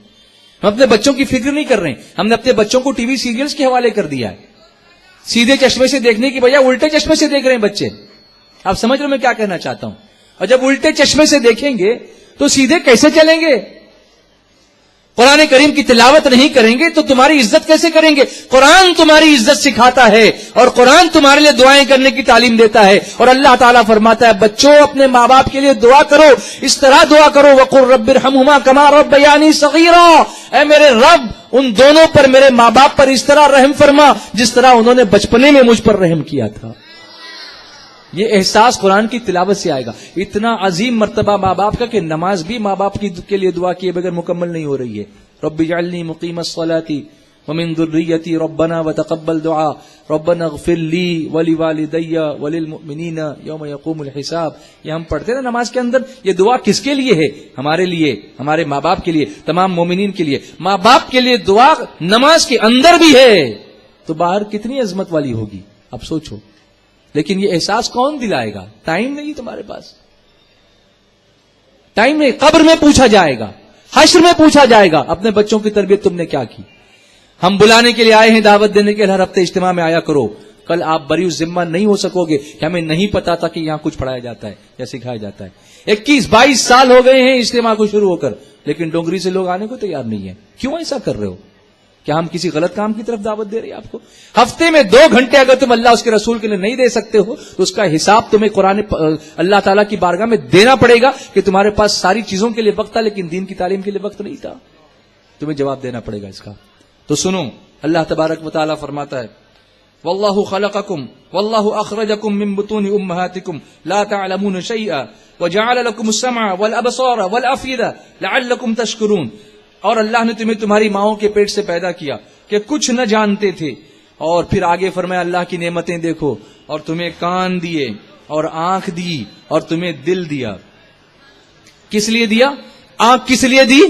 ہم اپنے بچوں کی فکر نہیں کر رہے ہیں. ہم نے اپنے بچوں کو ٹی وی سیریلز کے حوالے کر دیا ہے. سیدھے چشمے سے دیکھنے کی بجائے الٹے چشمے سے دیکھ رہے ہیں بچے. آپ سمجھ رہے میں کیا کہنا چاہتا ہوں؟ اور جب الٹے چشمے سے دیکھیں گے تو سیدھے کیسے چلیں گے؟ قرآن کریم کی تلاوت نہیں کریں گے تو تمہاری عزت کیسے کریں گے؟ قرآن تمہاری عزت سکھاتا ہے اور قرآن تمہارے لیے دعائیں کرنے کی تعلیم دیتا ہے. اور اللہ تعالیٰ فرماتا ہے بچوں اپنے ماں باپ کے لیے دعا کرو، اس طرح دعا کرو وقل رب ارحمہما کما ربیانی صغیرا، اے میرے رب ان دونوں پر، میرے ماں باپ پر اس طرح رحم فرما جس طرح انہوں نے بچپنے میں مجھ پر رحم کیا تھا. یہ احساس قرآن کی تلاوت سے آئے گا. اتنا عظیم مرتبہ ماں باپ کا کہ نماز بھی ماں باپ کے لیے دعا کیے بغیر مکمل نہیں ہو رہی ہے. رب اجعلنی مقیم الصلاۃ ومن ذریتی ربنا وتقبل دعاء ربنا اغفر لی ولوالدی وللمؤمنین یوم یقوم الحساب. یہ ہم پڑھتے ہیں نا نماز کے اندر. یہ دعا کس کے لیے ہے؟ ہمارے لیے، ہمارے ماں باپ کے لیے، تمام مومنین کے لیے. ماں باپ کے لیے دعا نماز کے اندر بھی ہے تو باہر کتنی عظمت والی ہوگی آپ سوچو. لیکن یہ احساس کون دلائے گا؟ ٹائم نہیں تمہارے پاس، ٹائم نہیں. قبر میں پوچھا جائے گا، حشر میں پوچھا جائے گا اپنے بچوں کی تربیت تم نے کیا کی. ہم بلانے کے لیے آئے ہیں، دعوت دینے کے لیے ہر ہفتے اجتماع میں آیا کرو. کل آپ بری ذمہ نہیں ہو سکو گے کہ ہمیں نہیں پتا تھا کہ یہاں کچھ پڑھایا جاتا ہے یا سکھایا جاتا ہے. 21-22 سال ہو گئے ہیں اجتماع کو شروع ہو کر، لیکن ڈونگری سے لوگ آنے کو تیار نہیں ہیں. کیوں ایسا کر رہے ہو؟ کیا ہم کسی غلط کام کی طرف دعوت دے رہے ہیں آپ کو؟ ہفتے میں 2 گھنٹے اگر تم اللہ اس کے رسول کے لیے نہیں دے سکتے ہو تو اس کا حساب تمہیں قرآن اللہ تعالیٰ کی بارگاہ میں دینا پڑے گا کہ تمہارے پاس ساری چیزوں کے لیے وقت تھا لیکن دین کی تعلیم کے لیے وقت نہیں تھا. تمہیں جواب دینا پڑے گا اس کا. تو سنو، اللہ تبارک و تعالیٰ فرماتا ہے واللہ خلقکم واللہ اخرجکم من بطون امہاتکم لا تعلمون شیئا وجعل لکم السمع والابصار والافئدہ لعلکم تشکرون. اور اللہ نے تمہیں تمہاری ماؤں کے پیٹ سے پیدا کیا کہ کچھ نہ جانتے تھے، اور پھر آگے فرمایا اللہ کی نعمتیں دیکھو، اور تمہیں کان دیے اور آنکھ دی اور تمہیں دل دیا. کس لیے دیا؟ آنکھ کس لیے دی؟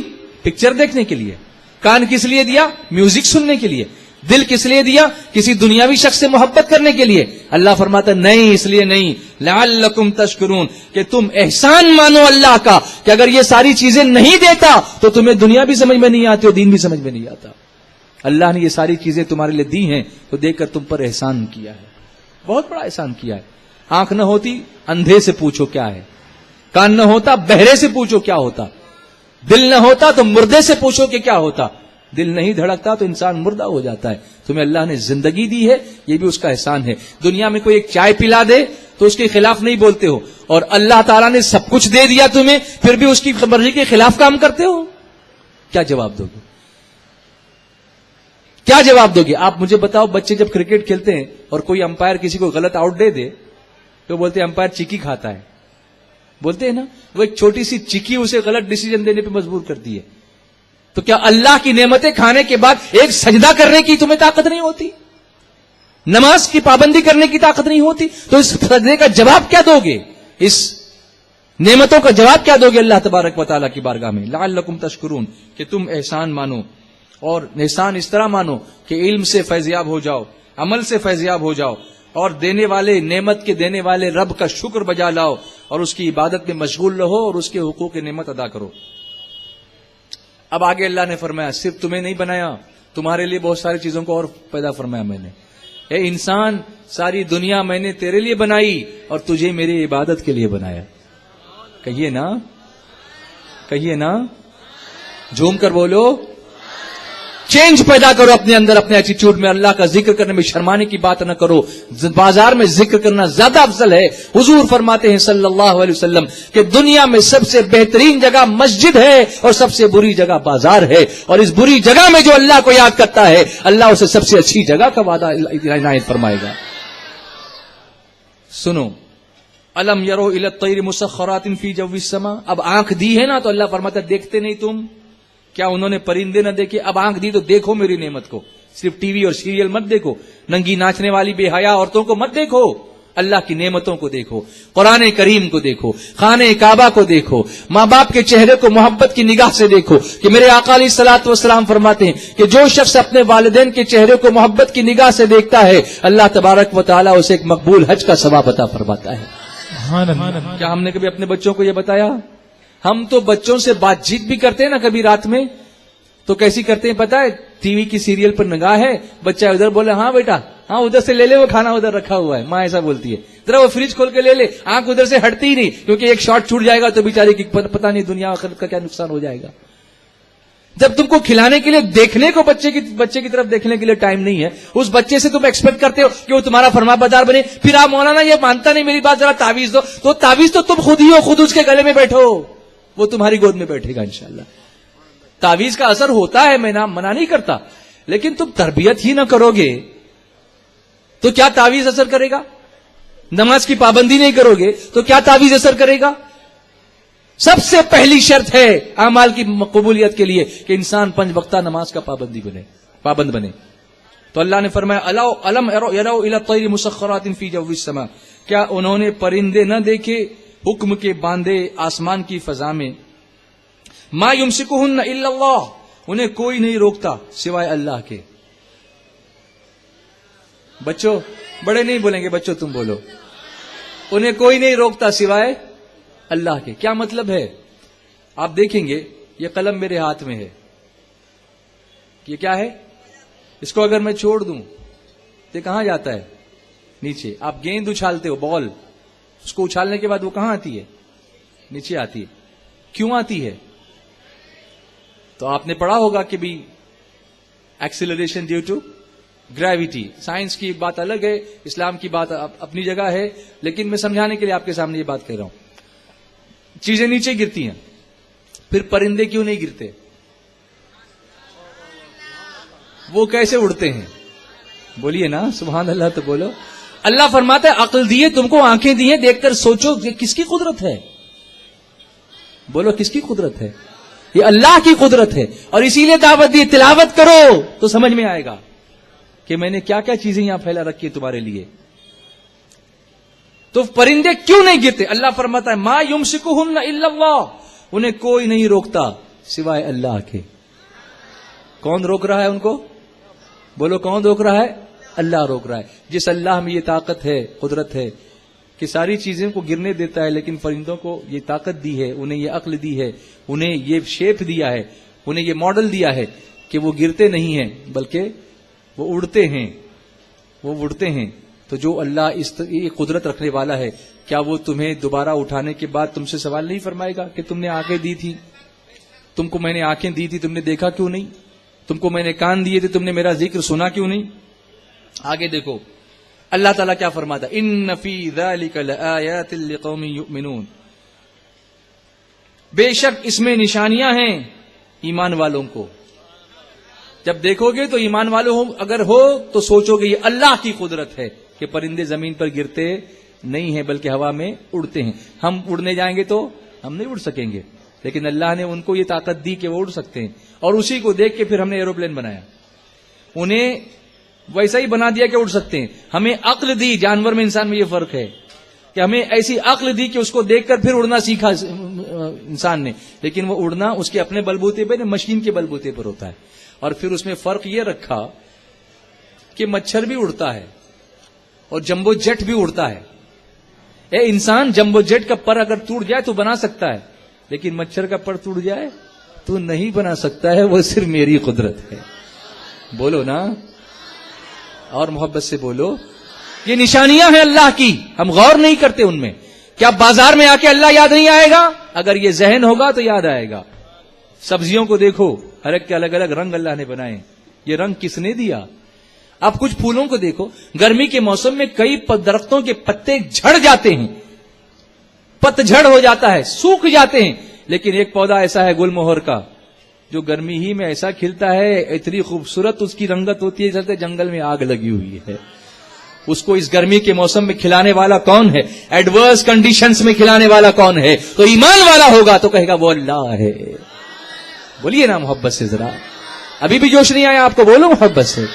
پکچر دیکھنے کے لیے. کان کس لیے دیا؟ میوزک سننے کے لیے. دل کس لیے دیا؟ کسی دنیاوی شخص سے محبت کرنے کے لیے. اللہ فرماتا نہیں، اس لیے نہیں، لعلکم تشکرون، کہ تم احسان مانو اللہ کا کہ اگر یہ ساری چیزیں نہیں دیتا تو تمہیں دنیا بھی سمجھ میں نہیں آتی اور دین بھی سمجھ میں نہیں آتا. اللہ نے یہ ساری چیزیں تمہارے لیے دی ہیں تو دے کر تم پر احسان کیا ہے، بہت بڑا احسان کیا ہے. آنکھ نہ ہوتی اندھے سے پوچھو کیا ہے، کان نہ ہوتا بہرے سے پوچھو کیا ہوتا، دل نہ ہوتا تو مردے سے پوچھو کہ کیا ہوتا. دل نہیں دھڑکتا تو انسان مردہ ہو جاتا ہے. تمہیں اللہ نے زندگی دی ہے، یہ بھی اس کا احسان ہے. دنیا میں کوئی ایک چائے پلا دے تو اس کے خلاف نہیں بولتے ہو، اور اللہ تعالیٰ نے سب کچھ دے دیا تمہیں پھر بھی اس کی مرضی کے خلاف کام کرتے ہو. کیا جواب دو گے؟ کیا جواب دو گے؟ آپ مجھے بتاؤ، بچے جب کرکٹ کھیلتے ہیں اور کوئی امپائر کسی کو غلط آؤٹ دے دے تو بولتے ہیں امپائر چیکی کھاتا ہے. بولتے ہیں نا وہ ایک چھوٹی سی چکی اسے غلط ڈیسیجن دینے پہ مجبور کرتی ہے. تو کیا اللہ کی نعمتیں کھانے کے بعد ایک سجدہ کرنے کی تمہیں طاقت نہیں ہوتی؟ نماز کی پابندی کرنے کی طاقت نہیں ہوتی؟ تو اس سجدے کا جواب کیا دو گے؟ اس نعمتوں کا جواب کیا دو گے اللہ تبارک و تعالیٰ کی بارگاہ میں؟ لعلکم تشکرون، کہ تم احسان مانو، اور احسان اس طرح مانو کہ علم سے فیضیاب ہو جاؤ، عمل سے فیضیاب ہو جاؤ، اور دینے والے نعمت کے دینے والے رب کا شکر بجا لاؤ، اور اس کی عبادت میں مشغول رہو، اور اس کے حقوق نعمت ادا کرو. اب آگے اللہ نے فرمایا صرف تمہیں نہیں بنایا، تمہارے لیے بہت ساری چیزوں کو اور پیدا فرمایا میں نے. اے انسان، ساری دنیا میں نے تیرے لیے بنائی اور تجھے میری عبادت کے لیے بنایا. کہیے نا، کہیے نا، جھوم کر بولو. چینج پیدا کرو اپنے اندر، اپنے ایٹیٹیوڈ میں. اللہ کا ذکر کرنے میں شرمانے کی بات نہ کرو، بازار میں ذکر کرنا زیادہ افضل ہے. حضور فرماتے ہیں صلی اللہ علیہ وسلم کہ دنیا میں سب سے بہترین جگہ مسجد ہے اور سب سے بری جگہ بازار ہے، اور اس بری جگہ میں جو اللہ کو یاد کرتا ہے اللہ اسے سب سے اچھی جگہ کا وعدہ عنایت فرمائے گا. سنو، الم یرو الی الطیر مسخرات فی جو السماء. اب آنکھ دی ہے نا تو اللہ فرماتا ہے دیکھتے نہیں تم؟ کیا انہوں نے پرندے نہ دیکھے؟ اب آنکھ دی تو دیکھو میری نعمت کو. صرف ٹی وی اور سیریل مت دیکھو، ننگی ناچنے والی بے حیا عورتوں کو مت دیکھو، اللہ کی نعمتوں کو دیکھو، قرآن کریم کو دیکھو، خانہ کعبہ کو دیکھو، ماں باپ کے چہرے کو محبت کی نگاہ سے دیکھو. کہ میرے آقا علیہ الصلوۃ والسلام فرماتے ہیں کہ جو شخص اپنے والدین کے چہرے کو محبت کی نگاہ سے دیکھتا ہے اللہ تبارک و تعالیٰ اسے ایک مقبول حج کا ثواب عطا فرماتا ہے. کیا ہم نے کبھی اپنے بچوں کو یہ بتایا؟ ہم تو بچوں سے بات چیت بھی کرتے ہیں نا کبھی رات میں، تو کیسی کرتے ہیں پتہ ہے؟ ٹی وی کی سیریل پر نگاہ ہے، بچہ ادھر بولے ہاں بیٹا ہاں ادھر سے لے لے، وہ کھانا ادھر رکھا ہوا ہے. ماں ایسا بولتی ہے ذرا وہ فریج کھول کے لے لے، آنکھ ادھر سے ہٹتی ہی نہیں، کیونکہ ایک شاٹ چھوٹ جائے گا تو بیچاری کی پتہ نہیں دنیا آخرت کا کیا نقصان ہو جائے گا. جب تم کو کھلانے کے لیے دیکھنے کو بچے کی طرف دیکھنے کے لیے ٹائم نہیں ہے، اس بچے سے تم ایکسپیکٹ کرتے ہو کہ وہ تمہارا فرما بردار بنے. پھر آپ مولانا یہ مانتا نہیں میری بات، ذرا تعویذ دو. تو تعویذ تو تم خود ہی ہو، خود اس کے گلے میں بیٹھو، وہ تمہاری گود میں بیٹھے گا انشاءاللہ. تعویذ کا اثر ہوتا ہے، میں منع نہیں کرتا، لیکن تم تربیت ہی نہ کرو گے تو کیا تعویذ اثر کرے گا؟ نماز کی پابندی نہیں کرو گے تو کیا تعویذ اثر کرے گا؟ سب سے پہلی شرط ہے اعمال کی قبولیت کے لیے کہ انسان 5 وقتہ نماز کا پابند بنے. تو اللہ نے فرمایا الم یروا الی الطیر مسخرات فی جو السماء، کیا انہوں نے پرندے نہ دیکھے حکم کے باندھے آسمان کی فضا میں؟ ما یمسکہن الا اللہ، انہیں کوئی نہیں روکتا سوائے اللہ کے. بچوں، بڑے نہیں بولیں گے، بچوں تم بولو. انہیں کوئی نہیں روکتا سوائے اللہ کے. کیا مطلب ہے؟ آپ دیکھیں گے یہ قلم میرے ہاتھ میں ہے، یہ کیا ہے؟ اس کو اگر میں چھوڑ دوں تو کہاں جاتا ہے؟ نیچے. آپ گیند اچھالتے ہو، بال، اس کو اچھالنے کے بعد وہ کہاں آتی ہے؟ نیچے آتی ہے. کیوں آتی ہے؟ تو آپ نے پڑھا ہوگا کہ بھی acceleration due to gravity. Science کی بات الگ ہے، اسلام کی بات اپنی جگہ ہے، لیکن میں سمجھانے کے لیے آپ کے سامنے یہ بات کہہ رہا ہوں. چیزیں نیچے گرتی ہیں، پھر پرندے کیوں نہیں گرتے؟ وہ کیسے اڑتے ہیں؟ بولیے نا سبحان اللہ تو بولو. اللہ فرماتا ہے عقل دیے تم کو، آنکھیں دیے، دیکھ کر سوچو کہ کس کی قدرت ہے. بولو کس کی قدرت ہے؟ یہ اللہ کی قدرت ہے. اور اسی لیے دعوت دی تلاوت کرو تو سمجھ میں آئے گا کہ میں نے کیا کیا چیزیں یہاں پھیلا رکھی ہے تمہارے لیے. تو پرندے کیوں نہیں گرتے؟ اللہ فرماتا ہے ما یمسکہن الا اللہ، انہیں کوئی نہیں روکتا سوائے اللہ کے. کون روک رہا ہے ان کو؟ بولو کون روک رہا ہے؟ اللہ روک رہا ہے. جس اللہ میں یہ طاقت ہے، قدرت ہے کہ ساری چیزیں کو گرنے دیتا ہے، لیکن پرندوں کو یہ طاقت دی ہے، انہیں یہ عقل دی ہے، انہیں یہ شیپ دیا ہے، انہیں یہ ماڈل دیا ہے کہ وہ گرتے نہیں ہیں بلکہ وہ اڑتے ہیں، وہ اڑتے ہیں. تو جو اللہ اس قدرت رکھنے والا ہے، کیا وہ تمہیں دوبارہ اٹھانے کے بعد تم سے سوال نہیں فرمائے گا کہ تم نے آنکھیں دی تھی، تم کو میں نے آنکھیں دی تھی، تم نے دیکھا کیوں نہیں؟ تم کو میں نے کان دیے تھے، تم نے میرا ذکر سنا کیوں نہیں؟ آگے دیکھو اللہ تعالیٰ کیا فرماتا، ان فی ذلک لآیات لقوم یؤمنون، بے شک اس میں نشانیاں ہیں ایمان والوں کو. جب دیکھو گے تو ایمان والوں اگر ہو تو سوچو گے یہ اللہ کی قدرت ہے کہ پرندے زمین پر گرتے نہیں ہیں بلکہ ہوا میں اڑتے ہیں. ہم اڑنے جائیں گے تو ہم نہیں اڑ سکیں گے, لیکن اللہ نے ان کو یہ طاقت دی کہ وہ اڑ سکتے ہیں, اور اسی کو دیکھ کے پھر ہم نے ایروپلین بنایا. انہیں ویسا ہی بنا دیا کہ اڑ سکتے ہیں. ہمیں عقل دی, جانور میں انسان میں یہ فرق ہے کہ ہمیں ایسی عقل دی کہ اس کو دیکھ کر پھر اڑنا سیکھا انسان نے, لیکن وہ اڑنا اس کے اپنے بلبوتے پہ, مشین کے بلبوتے پر ہوتا ہے. اور پھر اس میں فرق یہ رکھا کہ مچھر بھی اڑتا ہے اور جمبو جیٹ بھی اڑتا ہے. اے انسان, جمبو جیٹ کا پر اگر ٹوٹ جائے تو بنا سکتا ہے, لیکن مچھر کا پر ٹوٹ جائے تو نہیں بنا سکتا ہے, وہ صرف میری قدرت ہے. بولو نا, اور محبت سے بولو. یہ نشانیاں ہیں اللہ کی, ہم غور نہیں کرتے ان میں. کیا بازار میں آ کے اللہ یاد نہیں آئے گا؟ اگر یہ ذہن ہوگا تو یاد آئے گا. سبزیوں کو دیکھو, ہر ایک کے الگ الگ رنگ اللہ نے بنائے. یہ رنگ کس نے دیا؟ آپ کچھ پھولوں کو دیکھو, گرمی کے موسم میں کئی درختوں کے پتے جھڑ جاتے ہیں, پت جھڑ ہو جاتا ہے, سوکھ جاتے ہیں, لیکن ایک پودا ایسا ہے گل مہر کا جو گرمی ہی میں ایسا کھلتا ہے, اتنی خوبصورت اس کی رنگت ہوتی ہے جیسے جنگل میں آگ لگی ہوئی ہے. اس کو اس گرمی کے موسم میں کھلانے والا کون ہے؟ ایڈورس کنڈیشنز میں کھلانے والا کون ہے؟ تو ایمان والا ہوگا تو کہے گا وہ اللہ ہے. بولیے نا محبت سے ذرا, ابھی بھی جوش نہیں آیا آپ کو؟ بولو محبت سے.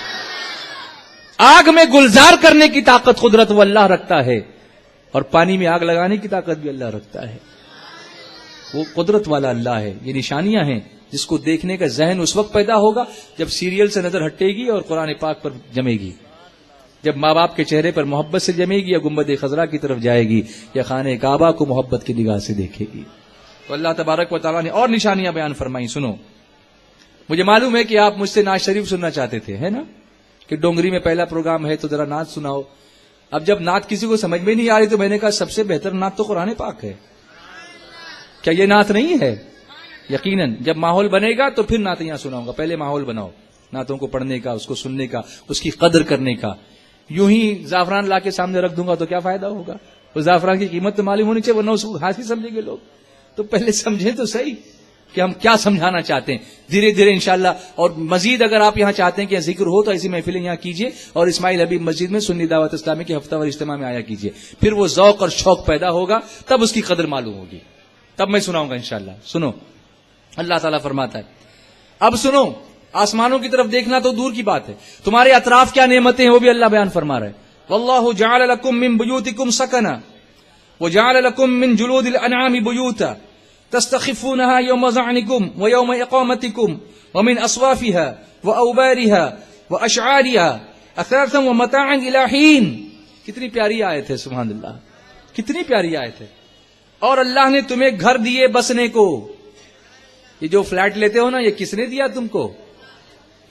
آگ میں گلزار کرنے کی طاقت قدرت وہ اللہ رکھتا ہے, اور پانی میں آگ لگانے کی طاقت بھی اللہ رکھتا ہے. وہ قدرت والا اللہ ہے. یہ نشانیاں ہیں جس کو دیکھنے کا ذہن اس وقت پیدا ہوگا جب سیریل سے نظر ہٹے گی اور قرآن پاک پر جمے گی, جب ماں باپ کے چہرے پر محبت سے جمے گی, یا گنبد خضرا کی طرف جائے گی, یا خانہ کعبہ کو محبت کی نگاہ سے دیکھے گی. تو اللہ تبارک و تعالیٰ نے اور نشانیاں بیان فرمائی. سنو, مجھے معلوم ہے کہ آپ مجھ سے نعت شریف سننا چاہتے تھے, ہے نا, کہ ڈونگری میں پہلا پروگرام ہے تو ذرا نعت سناؤ. اب جب نعت کسی کو سمجھ میں نہیں آ رہی تو میں نے کہا سب سے بہتر نعت تو قرآن پاک ہے. کیا یہ نعت نہیں ہے؟ یقیناً جب ماحول بنے گا تو پھر نعت یہاں سناؤں گا. پہلے ماحول بناؤ نعتوں کو پڑھنے کا, اس کو سننے کا, اس کی قدر کرنے کا. یوں ہی زعفران لا کے سامنے رکھ دوں گا تو کیا فائدہ ہوگا؟ وہ زعفران کی قیمت تو معلوم ہونی چاہیے, ورنہ اس کو ہاتھ ہی سمجھیں گے لوگ. تو پہلے سمجھیں تو صحیح کہ ہم کیا سمجھانا چاہتے ہیں. دھیرے دھیرے انشاءاللہ. اور مزید اگر آپ یہاں چاہتے ہیں کہ ذکر ہو تو ایسی محفلیں یہاں کیجیے, اور اسماعیل حبیب مسجد میں سنی دعوت اسلامی کے ہفتہ وار اجتماع میں آیا کیجیے. پھر وہ ذوق اور شوق پیدا ہوگا, تب اس کی قدر معلوم ہوگی, تب میں سناؤں گا انشاءاللہ. سنو, اللہ تعالیٰ فرماتا ہے, اب سنو, آسمانوں کی طرف دیکھنا تو دور کی بات ہے, تمہارے اطراف کیا نعمتیں ہیں وہ بھی اللہ بیان فرما رہا ہے. واللہ جعل لکم من بیوتکم سکنا وجعل لکم من جلود الانعام بیوتا تستخفونها یوم ظعنکم ویوم اقامتکم ومن اصوافها واوبارها واشعارها اثاثا ومتاعا الى حین. کتنی پیاری آیت ہے, سبحان اللہ, کتنی پیاری آیت ہے. اور اللہ نے تمہیں گھر دیے بسنے کو. یہ جو فلیٹ لیتے ہو نا, یہ کس نے دیا تم کو؟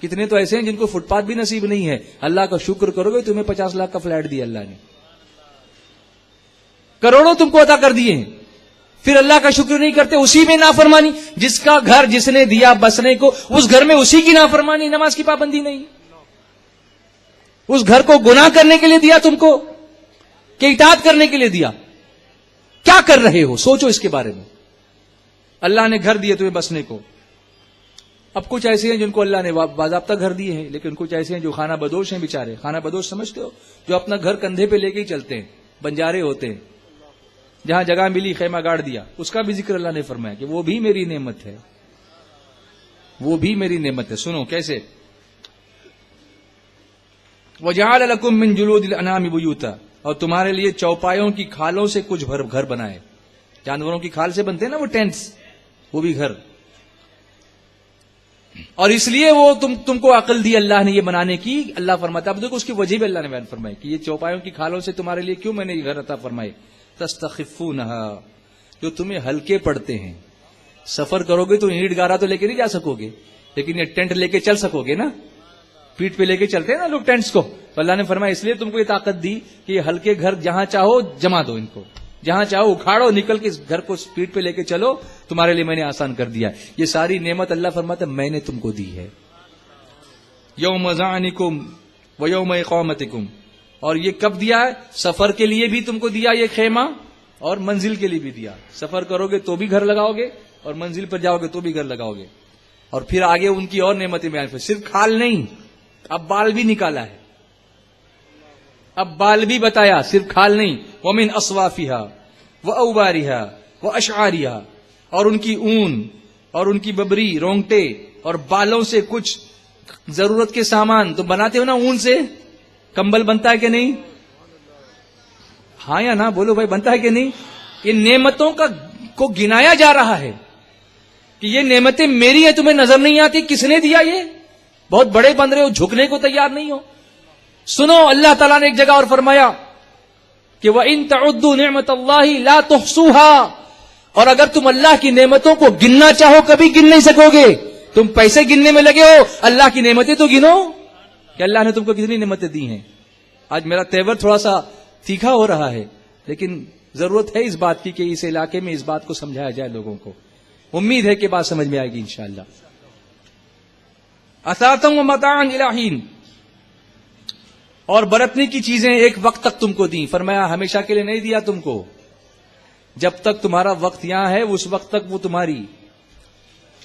کتنے تو ایسے ہیں جن کو فٹ پاتھ بھی نصیب نہیں ہے. اللہ کا شکر کرو گے, تمہیں 50 لاکھ کا فلیٹ دیا اللہ نے, کروڑوں تم کو عطا کر دیے ہیں, پھر اللہ کا شکر نہیں کرتے. اسی میں نافرمانی. جس کا گھر جس نے دیا بسنے کو, اس گھر میں اسی کی نافرمانی, نماز کی پابندی نہیں. اس گھر کو گناہ کرنے کے لیے دیا تم کو کہ اطاعت کرنے کے لیے دیا؟ کیا کر رہے ہو؟ سوچو اس کے بارے میں. اللہ نے گھر دیے تمہیں بسنے کو. اب کچھ ایسے ہیں جن کو اللہ نے باضابطہ گھر دیے ہیں, لیکن کچھ ایسے ہیں جو خانہ بدوش ہیں بیچارے. خانہ بدوش سمجھتے ہو؟ جو اپنا گھر کندھے پہ لے کے ہی چلتے ہیں, بنجارے ہوتے ہیں, جہاں جگہ ملی خیمہ گاڑ دیا. اس کا بھی ذکر اللہ نے فرمایا کہ وہ بھی میری نعمت ہے, وہ بھی میری نعمت ہے. سنو کیسے, وَجَعَلَ لَكُم مِّن جُلُودِ الْأَنْعَامِ بُيُوتًا, اور تمہارے لیے چوپایوں کی کھالوں سے کچھ گھر بنائے. جانوروں کی کھال سے بنتے ہیں نا وہ ٹینٹس, وہ بھی گھر. اور اس لیے وہ تم کو عقل دی اللہ نے یہ بنانے کی. اللہ فرماتا, اب دیکھو اس کی وجہ بھی اللہ نے بیان فرمائی کہ یہ چوپایوں کی کھالوں سے تمہارے لیے کیوں میں نے یہ گھر عطا فرمائے. تستخفونها, جو تمہیں ہلکے پڑتے ہیں. سفر کرو گے تو اینٹ گارا تو لے کے نہیں جا سکو گے, لیکن یہ ٹینٹ لے کے چل سکو گے نا, پیٹ پہ لے کے چلتے ہیں نا لوگ ٹینٹس کو. تو اللہ نے فرمایا اس لیے تم کو یہ طاقت دی کہ یہ ہلکے گھر جہاں چاہو جما دو, ان کو جہاں چاہو اکھاڑو, نکل کے گھر کو پیٹ پہ لے کے چلو, تمہارے لیے میں نے آسان کر دیا. یہ ساری نعمت اللہ فرماتا ہے میں نے تم کو دی ہے. یوم ظعنکم و یوم اقامتکم, اور یہ کب دیا ہے؟ سفر کے لیے بھی تم کو دیا یہ خیمہ, اور منزل کے لیے بھی دیا. سفر کرو گے تو بھی گھر لگاؤ گے, اور منزل پر جاؤ گے تو بھی گھر لگاؤ گے. اور پھر آگے ان کی اور نعمتیں بیان فرمائیں. صرف کھال نہیں, اب بال بھی نکالا ہے, اب بال بھی بتایا, صرف کھال نہیں. ومن اصوافها واوبارها واشعارها، اور ان کی اون اور ان کی ببری، رونگٹے اور بالوں سے کچھ ضرورت کے سامان تو بناتے ہو نا، اون سے کمبل بنتا ہے کہ نہیں؟ ہاں یا نہ بولو بھائی، بنتا ہے کہ نہیں؟ یہ نعمتوں کو گنایا جا رہا ہے کہ یہ نعمتیں میری ہیں، تمہیں نظر نہیں آتی، کس نے دیا؟ یہ بہت بڑے بن رہے ہو، جھکنے کو تیار نہیں ہو۔ سنو، اللہ تعالیٰ نے ایک جگہ اور فرمایا کہ وَإِن تَعُدُّوا نِعْمَةَ اللَّهِ لَا تُحْصُوهَا، اور اگر تم اللہ کی نعمتوں کو گننا چاہو کبھی گن نہیں سکو گے۔ تم پیسے گننے میں لگے ہو، اللہ کی نعمتیں تو گنو کہ اللہ نے تم کو کتنی نعمتیں دی ہیں۔ آج میرا تیور تھوڑا سا تیکھا ہو رہا ہے، لیکن ضرورت ہے اس بات کی کہ اس علاقے میں اس بات کو سمجھایا جائے لوگوں کو۔ امید ہے کہ بات سمجھ میں آئے گی انشاءاللہ۔ اثاثا ومتاعا الی حین، اور برتنے کی چیزیں ایک وقت تک تم کو دیں، فرمایا ہمیشہ کے لیے نہیں دیا تم کو، جب تک تمہارا وقت یہاں ہے اس وقت تک وہ تمہاری،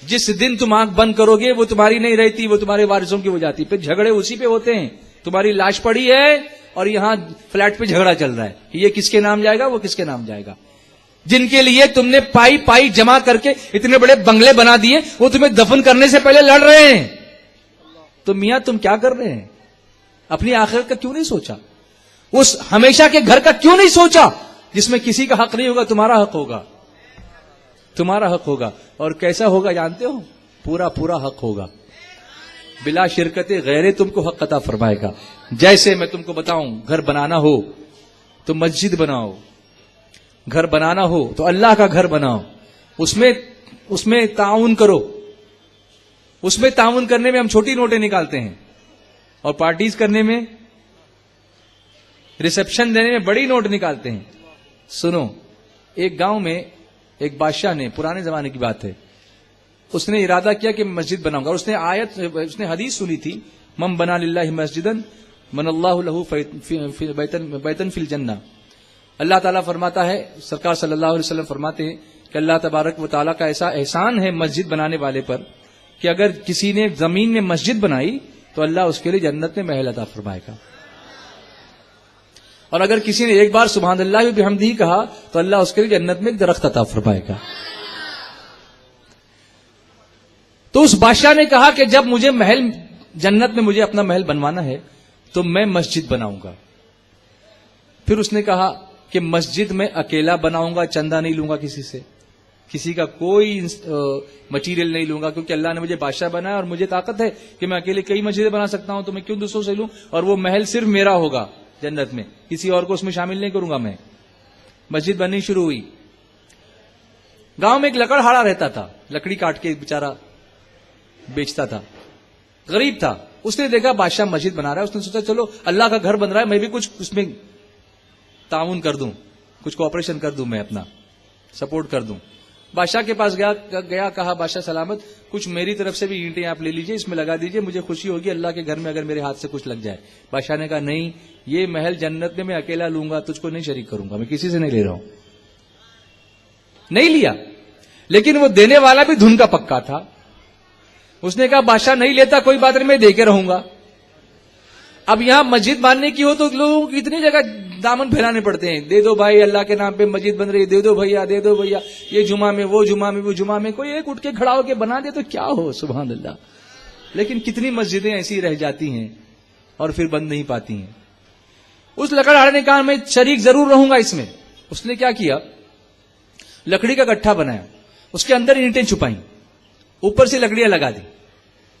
جس دن تم آنکھ بند کرو گے وہ تمہاری نہیں رہتی، وہ تمہارے وارثوں کی ہو جاتی، پھر جھگڑے اسی پہ ہوتے ہیں۔ تمہاری لاش پڑی ہے اور یہاں فلیٹ پہ جھگڑا چل رہا ہے، یہ کس کے نام جائے گا، وہ کس کے نام جائے گا؟ جن کے لیے تم نے پائی پائی جمع کر کے اتنے بڑے بنگلے بنا دیے، وہ تمہیں دفن کرنے سے پہلے لڑ رہے ہیں۔ تو میاں تم کیا کر رہے ہیں؟ اپنی آخرت کا کیوں نہیں سوچا؟ اس ہمیشہ کے گھر کا کیوں نہیں سوچا جس میں کسی کا حق نہیں ہوگا، تمہارا حق ہوگا، تمہارا حق ہوگا۔ اور کیسا ہوگا جانتے ہو؟ پورا پورا حق ہوگا، بلا شرکت غیر تم کو حق عطا فرمائے گا۔ جیسے میں تم کو بتاؤں، گھر بنانا ہو تو مسجد بناؤ، گھر بنانا ہو تو اللہ کا گھر بناؤ، اس میں تعاون کرو۔ اس میں تعاون کرنے میں ہم چھوٹی نوٹیں نکالتے ہیں، اور پارٹیز کرنے میں، ریسپشن دینے میں بڑی نوٹ نکالتے ہیں۔ سنو، ایک گاؤں میں ایک بادشاہ نے، پرانے زمانے کی بات ہے، اس نے ارادہ کیا کہ مسجد بناؤں گا، اور اس نے حدیث سنی تھی، من بنا للہ مسجدن من اللہ لہ بیتن فی الجنہ۔ اللہ تعالیٰ فرماتا ہے، سرکار صلی اللہ علیہ وسلم فرماتے ہیں کہ اللہ تبارک و تعالیٰ کا ایسا احسان ہے مسجد بنانے والے پر کہ اگر کسی نے زمین میں مسجد بنائی تو اللہ اس کے لیے جنت میں محل عطا فرمائے گا، اور اگر کسی نے ایک بار سبحان اللہ بحمدہ کہا تو اللہ اس کے لیے جنت میں ایک درخت عطا فرمائے گا۔ تو اس بادشاہ نے کہا کہ جب مجھے محل، جنت میں مجھے اپنا محل بنوانا ہے تو میں مسجد بناؤں گا۔ پھر اس نے کہا کہ مسجد میں اکیلا بناؤں گا، چندہ نہیں لوں گا کسی سے، کسی کا کوئی مٹیریل نہیں لوں گا، کیونکہ اللہ نے مجھے بادشاہ بنایا اور مجھے طاقت ہے کہ میں اکیلے کئی مسجدیں بنا سکتا ہوں، تو میں کیوں دوسروں سے لوں؟ اور وہ محل صرف میرا ہوگا جنت میں، کسی اور کو اس میں شامل نہیں کروں گا میں۔ مسجد بننی شروع ہوئی۔ گاؤں میں ایک لکڑہاڑا رہتا تھا، لکڑی کاٹ کے بیچارہ بیچتا تھا، غریب تھا۔ اس نے دیکھا بادشاہ مسجد بنا رہا ہے، اس نے سوچا چلو اللہ کا گھر بن رہا ہے، میں بھی کچھ اس میں تعاون کر دوں، کچھ کوآپریشن کر دوں، میں اپنا سپورٹ کر دوں۔ بادشاہ کے پاس گیا، کہا بادشاہ سلامت، کچھ میری طرف سے بھی اینٹیں آپ لے لیجئے، اس میں لگا دیجئے، مجھے خوشی ہوگی اللہ کے گھر میں اگر میرے ہاتھ سے کچھ لگ جائے۔ بادشاہ نے کہا نہیں، یہ محل جنت میں اکیلا لوں گا، تجھ کو نہیں شریک کروں گا، میں کسی سے نہیں لے رہا ہوں۔ نہیں لیا، لیکن وہ دینے والا بھی دھن کا پکا تھا۔ اس نے کہا بادشاہ نہیں لیتا، کوئی بات نہیں، میں دے کے رہوں گا۔ اب یہاں مسجد باندھنے کی ہو تو لوگوں کی اتنی جگہ دامن پھیلانے پڑتے ہیں، دے دو بھائی اللہ کے نام پہ مسجد بن رہی ہے، دے دو بھیا، دے دو بھیا، یہ جمعہ میں، وہ جمعہ میں، وہ جمعہ میں، کوئی ایک اٹھ کے کھڑا ہو کے بنا دے تو کیا ہو، سبحان اللہ۔ لیکن کتنی مسجدیں ایسی رہ جاتی ہیں اور پھر بند نہیں پاتی ہیں۔ اس لکڑہاڑے نے کہا میں شریک ضرور رہوں گا اس میں۔ اس نے کیا کیا، لکڑی کا گٹھا بنایا، اس کے اندر اینٹیں چھپائیں، اوپر سے لکڑیاں لگا دی،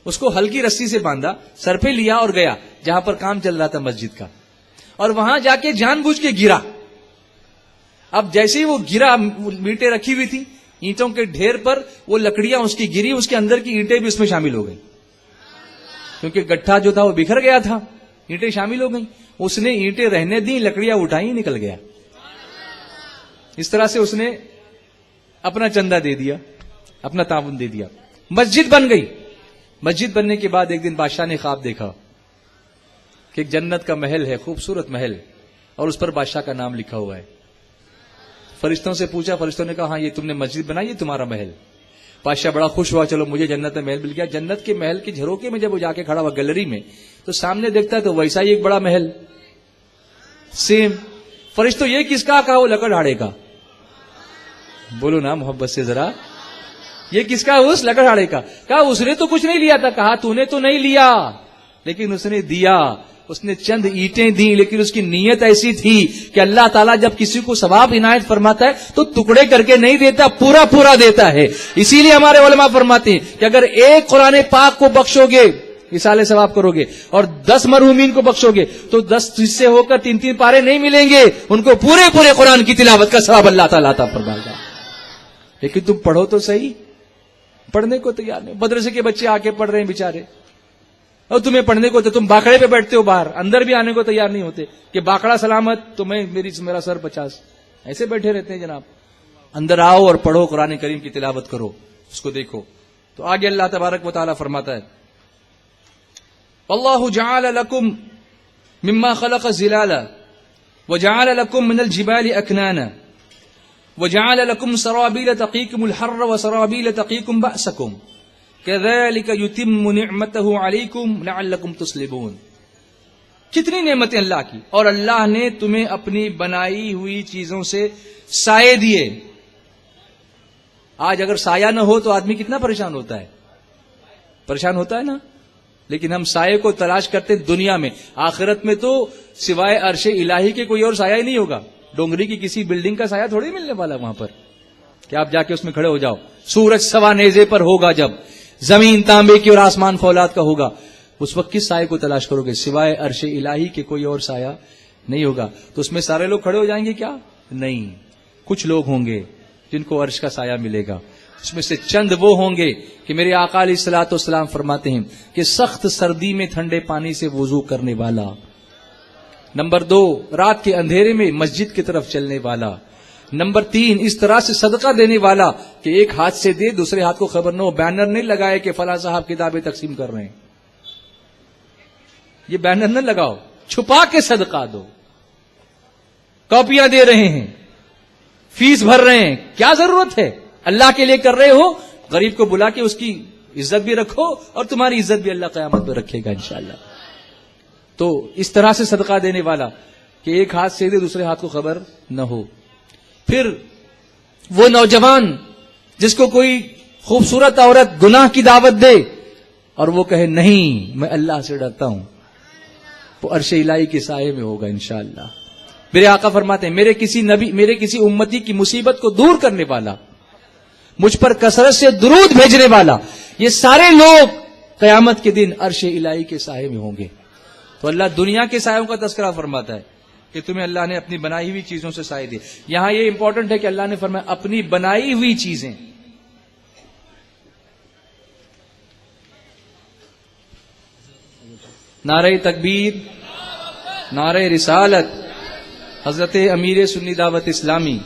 اس کو ہلکی رسی سے باندھا، سر پہ لیا اور گیا جہاں پر کام چل رہا تھا مسجد کا، اور وہاں جا کے جان بوجھ کے گرا۔ اب جیسے ہی وہ گرا، اینٹیں رکھی ہوئی تھی، اینٹوں کے ڈھیر پر وہ لکڑیاں اس کی گری، اس کے اندر کی اینٹیں بھی اس میں شامل ہو گئی، کیونکہ گٹھا جو تھا وہ بکھر گیا تھا، اینٹیں شامل ہو گئیں۔ اس نے اینٹیں رہنے دی، لکڑیاں اٹھائی، نکل گیا۔ اس طرح سے اس نے اپنا چندہ دے دیا، اپنا تعاون دے دیا، مسجد بن گئی۔ مسجد بننے کے بعد ایک دن بادشاہ نے خواب دیکھا کہ ایک جنت کا محل ہے، خوبصورت محل، اور اس پر بادشاہ کا نام لکھا ہوا ہے۔ فرشتوں سے پوچھا، فرشتوں نے کہا ہاں یہ تم نے مسجد بنائی، یہ تمہارا محل۔ بادشاہ بڑا خوش ہوا، چلو مجھے جنت میں محل مل گیا۔ جنت کے محل کے جھروکے میں جب وہ جا کے کھڑا ہوا گیلری میں، تو سامنے دیکھتا ہے تو ویسا ہی ایک بڑا محل، سیم۔ فرشتوں یہ کس کا کہا؟ وہ لکڑہاڑے کا. بولو نا محبت سے ذرا, یہ کس کا؟ اس لکڑہاڑے کا. کہا اس نے تو کچھ نہیں لیا تھا. کہا تو نے تو نہیں لیا, لیکن اس نے دیا. اس نے چند اینٹیں دی, لیکن اس کی نیت ایسی تھی کہ اللہ تعالیٰ جب کسی کو ثواب عنایت فرماتا ہے تو ٹکڑے کر کے نہیں دیتا, پورا پورا دیتا ہے. اسی لیے ہمارے علماء فرماتے ہیں کہ اگر ایک قرآن پاک کو بخشو گے, اصالے ثواب کرو گے, اور 10 مرحومین کو بخشو گے, تو 10 حصے ہو کر 3 پارے نہیں ملیں گے, ان کو پورے قرآن کی تلاوت کا ثواب اللہ تعالیٰ عطا فرمائے گا. لیکن تم پڑھو تو صحیح, پڑھنے کو تیار نہیں. مدرسے کے بچے آ کے پڑھ رہے ہیں بیچارے, اور تمہیں پڑھنے کو تم باکڑے پہ بیٹھتے ہو باہر, اندر بھی آنے کو تیار نہیں ہوتے کہ باکڑا سلامت تو میرا سر 50. ایسے بیٹھے رہتے ہیں جناب. اندر آؤ اور پڑھو, قرآن کریم کی تلاوت کرو, اس کو دیکھو. تو آگے اللہ تبارک و تعالیٰ فرماتا ہے, اللہ جعل لکم مما خلق ظلالا وجعل لکم من الجبال اکنانا وجعل لکم سرابیل تقیکم الحر وسرابیل تقیکم بأسکم كذلك يتم نعمته عليكم لعلكم تسلمون. کتنی نعمتیں اللہ کی, اور اللہ نے تمہیں اپنی بنائی ہوئی چیزوں سے سائے دیے. آج اگر سایہ نہ ہو تو آدمی کتنا پریشان ہوتا ہے, پریشان ہوتا ہے نا. لیکن ہم سائے کو تلاش کرتے دنیا میں, آخرت میں تو سوائے عرش الہی کے کوئی اور سایہ ہی نہیں ہوگا. ڈونگری کی کسی بلڈنگ کا سایہ تھوڑی ملنے والا وہاں پر کہ آپ جا کے اس میں کھڑے ہو جاؤ. سورج سوا نیزے پر ہوگا, جب زمین تانبے کی اور آسمان فولاد کا ہوگا, اس وقت کس سائے کو تلاش کرو گے؟ سوائے عرش الہی کے کوئی اور سایہ نہیں ہوگا. تو اس میں سارے لوگ کھڑے ہو جائیں گے کیا؟ نہیں, کچھ لوگ ہوں گے جن کو عرش کا سایہ ملے گا. اس میں سے چند وہ ہوں گے کہ میرے آقا علیہ الصلوۃ والسلام فرماتے ہیں کہ سخت سردی میں ٹھنڈے پانی سے وضو کرنے والا. نمبر 2, رات کے اندھیرے میں مسجد کی طرف چلنے والا. نمبر 3, اس طرح سے صدقہ دینے والا کہ ایک ہاتھ سے دے, دوسرے ہاتھ کو خبر نہ ہو. بینر نہیں لگائے کہ فلاں صاحب کتابیں تقسیم کر رہے ہیں, یہ بینر نہ لگاؤ, چھپا کے صدقہ دو. کاپیاں دے رہے ہیں, فیس بھر رہے ہیں, کیا ضرورت ہے؟ اللہ کے لیے کر رہے ہو, غریب کو بلا کے اس کی عزت بھی رکھو, اور تمہاری عزت بھی اللہ قیامت پہ رکھے گا انشاءاللہ. تو اس طرح سے صدقہ دینے والا کہ ایک ہاتھ سے دے, دوسرے ہاتھ کو خبر نہ ہو. پھر وہ نوجوان جس کو کوئی خوبصورت عورت گناہ کی دعوت دے اور وہ کہے نہیں میں اللہ سے ڈرتا ہوں, وہ عرش الہی کے سائے میں ہوگا انشاءاللہ. میرے آقا فرماتے ہیں میرے کسی امتی کی مصیبت کو دور کرنے والا, مجھ پر کثرت سے درود بھیجنے والا, یہ سارے لوگ قیامت کے دن عرش الہی کے سائے میں ہوں گے. تو اللہ دنیا کے سایوں کا تذکرہ فرماتا ہے کہ تمہیں اللہ نے اپنی بنائی ہوئی چیزوں سے سائے دی. یہاں یہ امپورٹنٹ ہے کہ اللہ نے فرمایا اپنی بنائی ہوئی چیزیں. نعرہ تکبیر, نعرہ رسالت, حضرت امیر سنی دعوت اسلامی